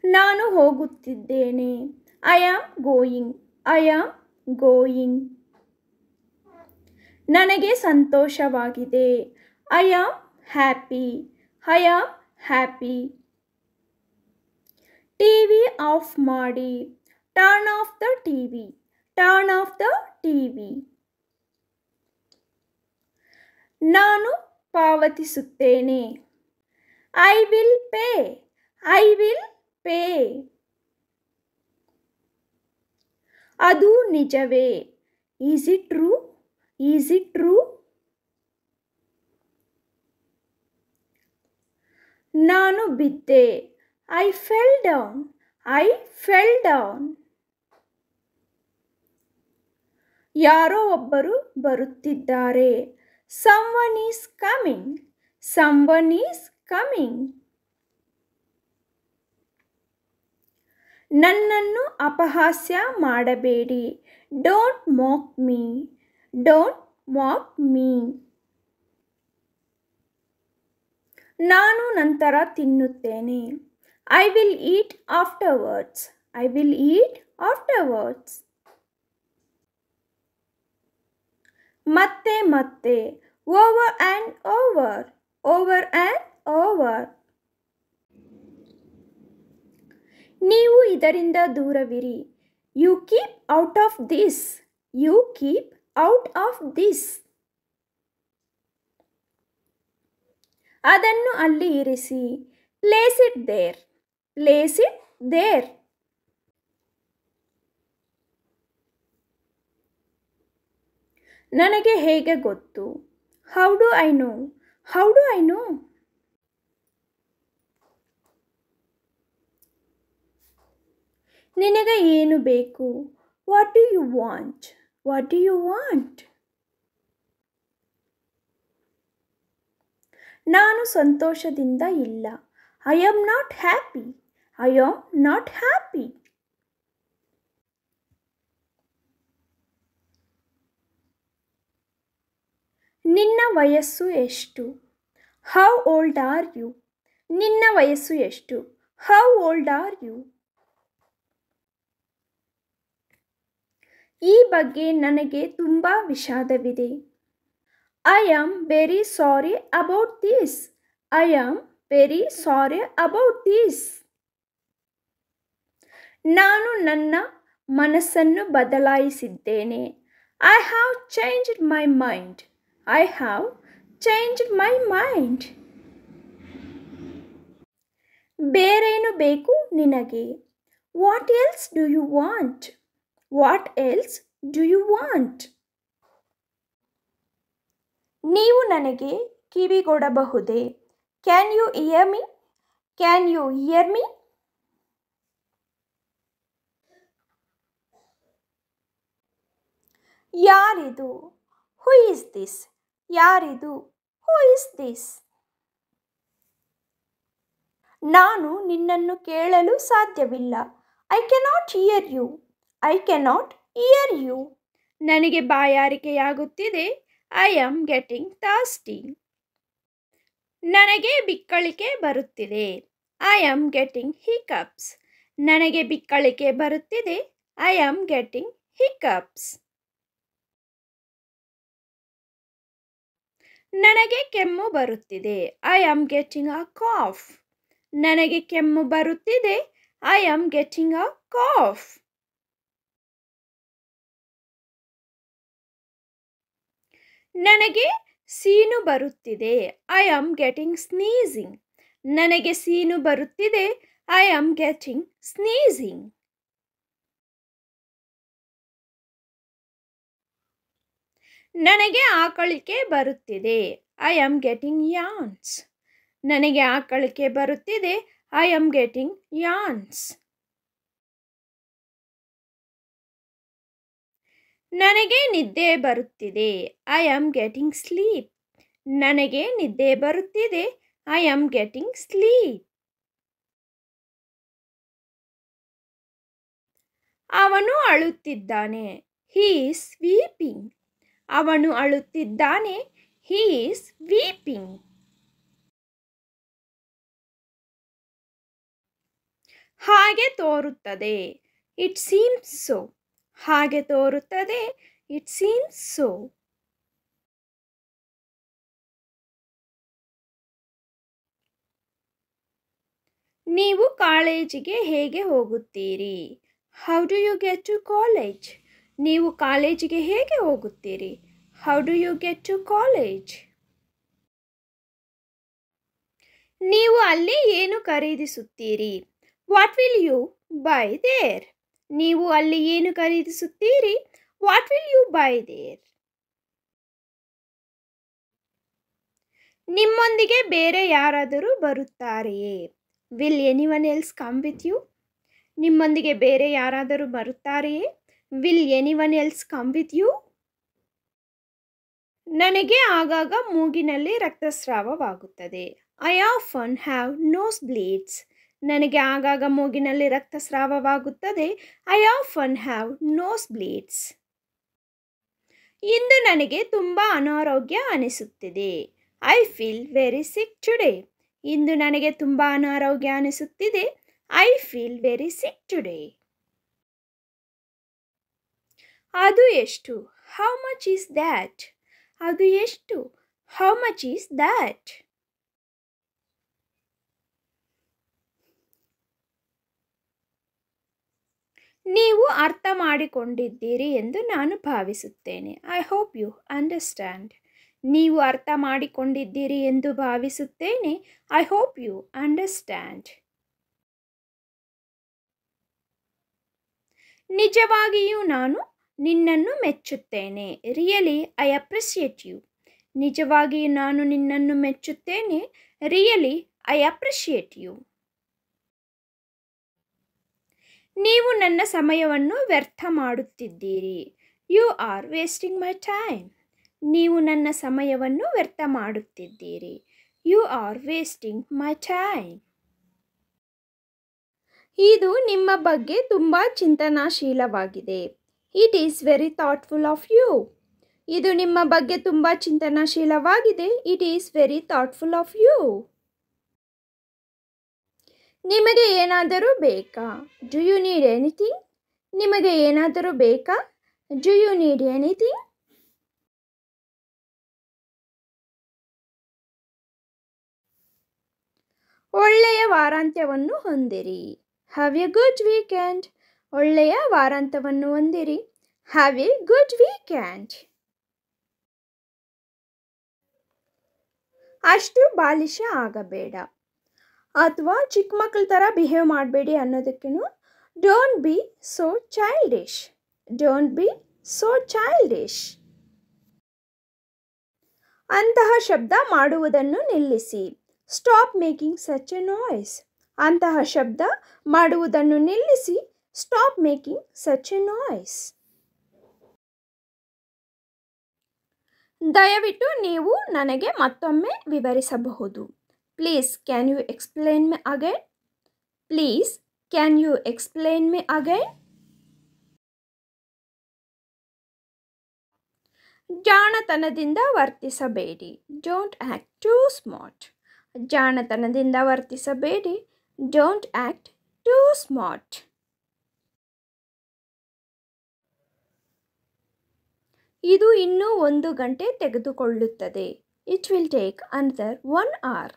ನಾನು ಹೋಗುತ್ತಿದ್ದೇನೆ. I am going. I am going. ನನಗೆ ಸಂತೋಷವಾಗಿದೆ. I am happy. I am happy. TV off ಮಾಡಿ. Turn off the TV. Turn off the TV. ನಾನು ಪಾವತಿಸುತ್ತೇನೆ. I will pay. I will pay. ಅದು ನಿಜವೇ? Is it true? Is it true? ನಾನು ಬಿದ್ದೆ. I fell down. I fell down. ಯಾರೋ ಒಬ್ಬರು ಬರುತ್ತಿದ್ದಾರೆ. Someone is coming. Someone is coming. ನನ್ನನ್ನು ಅಪಹಾಸ್ಯ ಮಾಡಬೇಡಿ. Don't mock me. Don't mock me. ನಾನು ನಂತರ ತಿನ್ನುತ್ತೇನೆ. I will eat afterwards. I will eat afterwards. ಮತ್ತೆ ಮತ್ತೆ. Over and over. Over and over. ನೀವು ಇದರಿಂದ ದೂರವಿರಿ. You keep out of this. You keep out of this. ಅದನ್ನು ಅಲ್ಲಿ ಇರಿಸಿ. Place it there. Place it there. ನನಗೆ ಹೇಗೆ ಗೊತ್ತು? How do I know? How do I know? ನಿನಗೆ ಏನು ಬೇಕು? What do you want? What do you want? ನಾನು ಸಂತೋಷದಿಂದ ಇಲ್ಲ. I am not happy. I am not happy. ನಿನ್ನ ವಯಸ್ಸು ಎಷ್ಟು? How old are you? ನಿನ್ನ ವಯಸ್ಸು ಎಷ್ಟು? How old are you? ಈ ಬಗ್ಗೆ ನನಗೆ ತುಂಬ ವಿಷಾದವಿದೆ. I am very sorry about this. I am very sorry about this. ನಾನು ನನ್ನ ಮನಸ್ಸನ್ನು ಬದಲಾಯಿಸಿದ್ದೇನೆ. I have changed my mind. I have changed my mind. ಬೇರೇನು ಬೇಕು ನಿನಗೆ? What else do you want? What else do you want? ನೀವು ನನಗೆ ಕಿವಿಗೊಡಬಹುದೇ? Can you hear me? Can you hear me? ಯಾರಿದು? Who is this? ಯಾರಿದು? Who is this? ನಾನು ನಿನ್ನನ್ನು ಕೇಳಲು ಸಾಧ್ಯವಿಲ್ಲ. I cannot hear you. I cannot hear you. ನನಗೆ ಬಾಯಾರಿಕೆಯಾಗುತ್ತಿದೆ. I am getting thirsty. ನನಗೆ ಬಿಕ್ಕಳಿಕೆ ಬರುತ್ತಿದೆ. I am getting hiccups. ನನಗೆ ಬಿಕ್ಕಳಿಕೆ ಬರುತ್ತಿದೆ. I am getting hiccups. ನನಗೆ ಕೆಮ್ಮು ಬರುತ್ತಿದೆ. I am getting a cough. ನನಗೆ ಕೆಮ್ಮು ಬರುತ್ತಿದೆ. I am getting a cough. ನನಗೆ ಸೀನು ಬರುತ್ತಿದೆ. I am getting sneezing. ನನಗೆ ಸೀನು ಬರುತ್ತಿದೆ. I am getting sneezing. ನನಗೆ ಆಕಳಿಕೆ ಬರುತ್ತಿದೆ. I am getting ಯಾನ್ಸ್. ನನಗೆ ಆಕಳಿಕೆ ಬರುತ್ತಿದೆ. I am getting ಯಾನ್ಸ್. ನನಗೆ ನಿದ್ದೆ ಬರುತ್ತಿದೆ. I am getting sleep. ನನಗೆ ನಿದ್ದೆ ಬರುತ್ತಿದೆ. I am getting sleep. ಅವನು ಅಳುತ್ತಿದ್ದಾನೆ. He is weeping. ಅವನು ಅಳುತ್ತಿದ್ದಾನೆ. He is weeping. ಹಾಗೆ ತೋರುತ್ತದೆ. It seems so. ಹಾಗೆ ತೋರುತ್ತದೆ. It seems so. ನೀವು ಕಾಲೇಜಿಗೆ ಹೇಗೆ ಹೋಗುತ್ತೀರಿ? How do you get to college? ನೀವು ಕಾಲೇಜಿಗೆ ಹೇಗೆ ಹೋಗುತ್ತೀರಿ? How do you get to college? ನೀವು ಅಲ್ಲಿ ಏನು ಖರೀದಿಸುತ್ತೀರಿ? What will you buy there? ನೀವು ಅಲ್ಲಿ ಏನು ಖರೀದಿಸುತ್ತೀರಿ? What will you buy there? ನಿಮ್ಮೊಂದಿಗೆ ಬೇರೆ ಯಾರಾದರೂ ಬರುತ್ತಾರೆಯೇ? Will anyone else come with you? ನಿಮ್ಮೊಂದಿಗೆ ಬೇರೆ ಯಾರಾದರೂ ಬರುತ್ತಾರೆಯೇ? Will anyone else come with you? ನನಗೆ ಆಗಾಗ ಮೂಗಿನಲ್ಲಿ ರಕ್ತಸ್ರಾವವಾಗುತ್ತದೆ. I often have nose bleeds. ನನಗೆ ಆಗಾಗ ಮೂಗಿನಲ್ಲಿ ರಕ್ತಸ್ರಾವವಾಗುತ್ತದೆ. I often have nose bleeds. ಇಂದು ನನಗೆ ತುಂಬ ಅನಾರೋಗ್ಯ ಅನಿಸುತ್ತಿದೆ. I feel very sick today. ಇಂದು ನನಗೆ ತುಂಬ ಅನಾರೋಗ್ಯ ಅನಿಸುತ್ತಿದೆ. I feel very sick today. ಅದು ಎಷ್ಟು? How much is that? ಅದು ಎಷ್ಟು? How much is that? ನೀವು ಅರ್ಥ ಮಾಡಿಕೊಂಡಿದ್ದೀರಿ ಎಂದು ನಾನು ಭಾವಿಸುತ್ತೇನೆ. I hope you understand. ನೀವು ಅರ್ಥ ಮಾಡಿಕೊಂಡಿದ್ದೀರಿ ಎಂದು ಭಾವಿಸುತ್ತೇನೆ. I hope you understand. ನಿಜವಾಗಿಯೂ ನಾನು ನಿನ್ನನ್ನು ಮೆಚ್ಚುತ್ತೇನೆ. Really I appreciate you. ನಿಜವಾಗಿಯೂ ನಾನು ನಿನ್ನನ್ನು ಮೆಚ್ಚುತ್ತೇನೆ. Really I appreciate you. ನೀವು ನನ್ನ ಸಮಯವನ್ನು ವ್ಯರ್ಥ ಮಾಡುತ್ತಿದ್ದೀರಿ. You are wasting my time. ನೀವು ನನ್ನ ಸಮಯವನ್ನು ವ್ಯರ್ಥ ಮಾಡುತ್ತಿದ್ದೀರಿ. You are wasting my time. ಇದು ನಿಮ್ಮ ಬಗ್ಗೆ ತುಂಬ ಚಿಂತನಾಶೀಲವಾಗಿದೆ. It is very thoughtful of you. ಇದು ನಿಮ್ಮ ಬಗ್ಗೆ ತುಂಬ ಚಿಂತನಾಶೀಲವಾಗಿದೆ. It is very thoughtful of you. ನಿಮಗೆ ಏನಾದರೂ ಬೇಕಾ? Do you need anything? ನಿಮಗೆ ಏನಾದರೂ ಬೇಕಾ? Do you need anything? ಒಳ್ಳೆಯ ವಾರಾಂತ್ಯವನ್ನು ಹೊಂದಿರಿ. Have a good weekend. ಒಳ್ಳೆಯ ವಾರಾಂತ್ಯವನ್ನು ಹೊಂದಿರಿ. Have a good weekend. ಅಷ್ಟು ಬಾಲಿಶ ಆಗಬೇಡ ಅಥವಾ ಚಿಕ್ಕ ಮಕ್ಕಳ ಥರ ಬಿಹೇವ್ ಮಾಡಬೇಡಿ ಅನ್ನೋದಕ್ಕೇನು don't be so childish. Don't be so childish. ಅಂತಹ ಶಬ್ದ ಮಾಡುವುದನ್ನು ನಿಲ್ಲಿಸಿ. Stop making such a noise. ಅಂತಹ ಶಬ್ದ ಮಾಡುವುದನ್ನು ನಿಲ್ಲಿಸಿ. Stop making such a noise. ದಯವಿಟ್ಟು ನೀವು ನನಗೆ ಮತ್ತೊಮ್ಮೆ ವಿವರಿಸಬಹುದು. Please can you explain me again? Please can you explain me again? ಜಾಣತನದಿಂದ ವರ್ತಿಸಬೇಡಿ. Don't act too smart. ಜಾಣತನದಿಂದ ವರ್ತಿಸಬೇಡಿ. Don't act too smart. ಇದು ಇನ್ನೂ 1 ಗಂಟೆ ತೆಗೆದುಕೊಳ್ಳುತ್ತದೆ. It will take another 1 hour.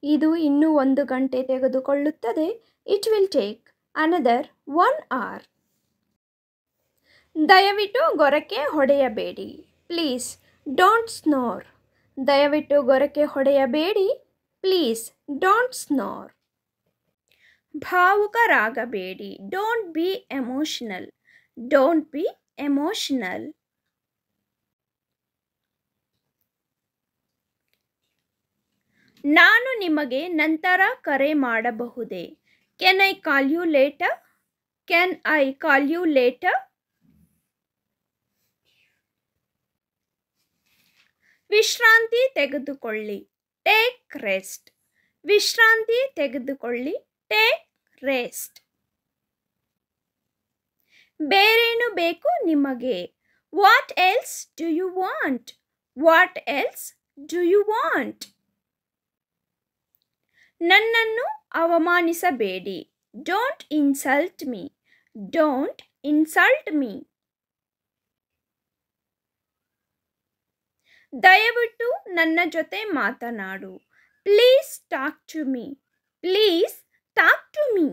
ಇದು ಇನ್ನೂ 1 ಗಂಟೆ ತೆಗೆದುಕೊಳ್ಳುತ್ತದೆ. It will take another 1 hour. ದಯವಿಟ್ಟು ಗೊರಕೆ ಹೊಡೆಯಬೇಡಿ. Please don't snore. ದಯವಿಟ್ಟು ಗೊರಕೆ ಹೊಡೆಯಬೇಡಿ. Please don't snore. ಭಾವುಕರಾಗಬೇಡಿ. Don't be emotional. Don't be emotional. ನಾನು ನಿಮಗೆ ನಂತರ ಕರೆ ಮಾಡಬಹುದೇ? Can I call you later? Can I call you later? ವಿಶ್ರಾಂತಿ ತೆಗೆದುಕೊಳ್ಳಿ. Take rest. ವಿಶ್ರಾಂತಿ ತೆಗೆದುಕೊಳ್ಳಿ. Take rest. ಬೇರೇನು ಬೇಕು ನಿಮಗೆ? What else do you want? What else do you want? ನನ್ನನ್ನು ಅವಮಾನಿಸಬೇಡಿ. Don't insult me. Don't insult me. ದಯವಿಟ್ಟು ನನ್ನ ಜೊತೆ ಮಾತನಾಡು. Please talk to me. Please talk to me.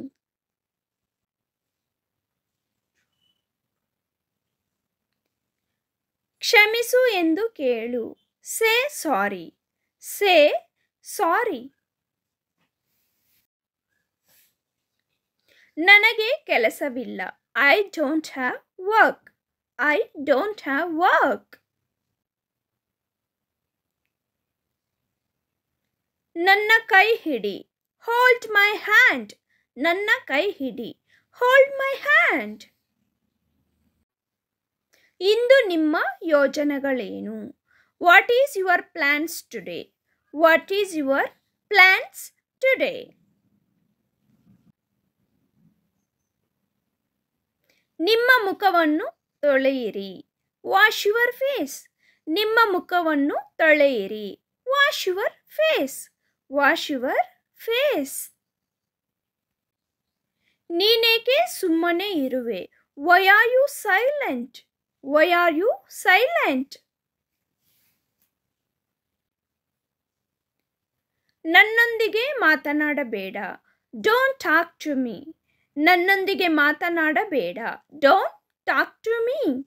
ಕ್ಷಮಿಸು ಎಂದು ಕೇಳು. Say sorry. Say sorry. ನನಗೆ ಕೆಲಸವಿಲ್ಲ. I don't have work. I don't have work. ನನ್ನ ಕೈ ಹಿಡಿ. Hold my hand. ನನ್ನ ಕೈ ಹಿಡಿ. Hold my hand. ಇಂದು ನಿಮ್ಮ ಯೋಜನೆಗಳೇನು? What is your plans today? What is your plans today? ನಿಮ್ಮ ಮುಖವನ್ನು ತೊಳೆಯಿರಿ. Wash your face. ನಿಮ್ಮ ಮುಖವನ್ನು ತೊಳೆಯಿರಿ. Wash your face. Wash your face. ನೀನೇಕೆ ಸುಮ್ಮನೆ ಇರುವೆ? Why are you silent? Why are you silent? ನನ್ನೊಂದಿಗೆ ಮಾತನಾಡಬೇಡ. Don't talk to me. ನನ್ನೊಂದಿಗೆ ಮಾತನಾಡಬೇಡ. Don't talk to me.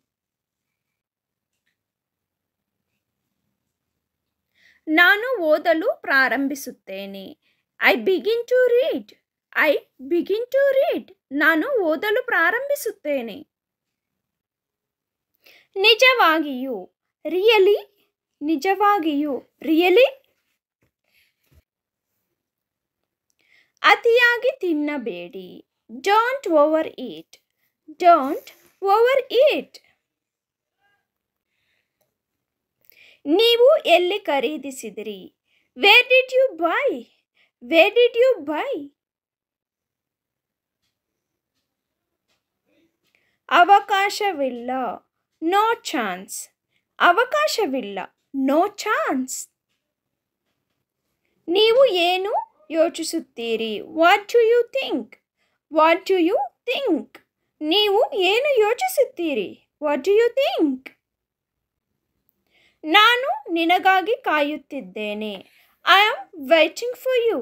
ನಾನು ಓದಲು ಪ್ರಾರಂಭಿಸುತ್ತೇನೆ. I begin to read. I begin to read. ನಾನು ಓದಲು ಪ್ರಾರಂಭಿಸುತ್ತೇನೆ. ನಿಜವಾಗಿಯೂ. ರಿಯಲಿ. ನಿಜವಾಗಿಯೂ. ರಿಯಲಿ. ಅತಿಯಾಗಿ ತಿನ್ನಬೇಡಿ. Don't overeat. Don't overeat. ನೀವು ಎಲ್ಲಿ ಖರೀದಿಸಿದಿರಿ? Where did you buy? Where did you buy? ಅವಕಾಶವಿಲ್ಲ. No chance. ಅವಕಾಶವಿಲ್ಲ. No chance. ನೀವು ಏನು ಯೋಚಿಸುತ್ತೀರಿ? What do you think? What do you think? ನೀವು ಏನು ಯೋಚಿಸುತ್ತೀರಿ? What do you think? ನಾನು ನಿನಗಾಗಿ ಕಾಯುತ್ತಿದ್ದೇನೆ. I am waiting for you.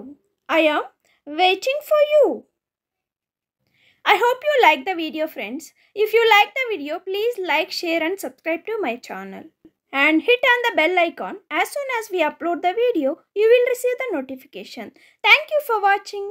I am waiting for you. I hope you like the video, friends. If you like the video, please like, share and subscribe to my channel. And hit on the bell icon. As soon as we upload the video, you will receive the notification. Thank you for watching.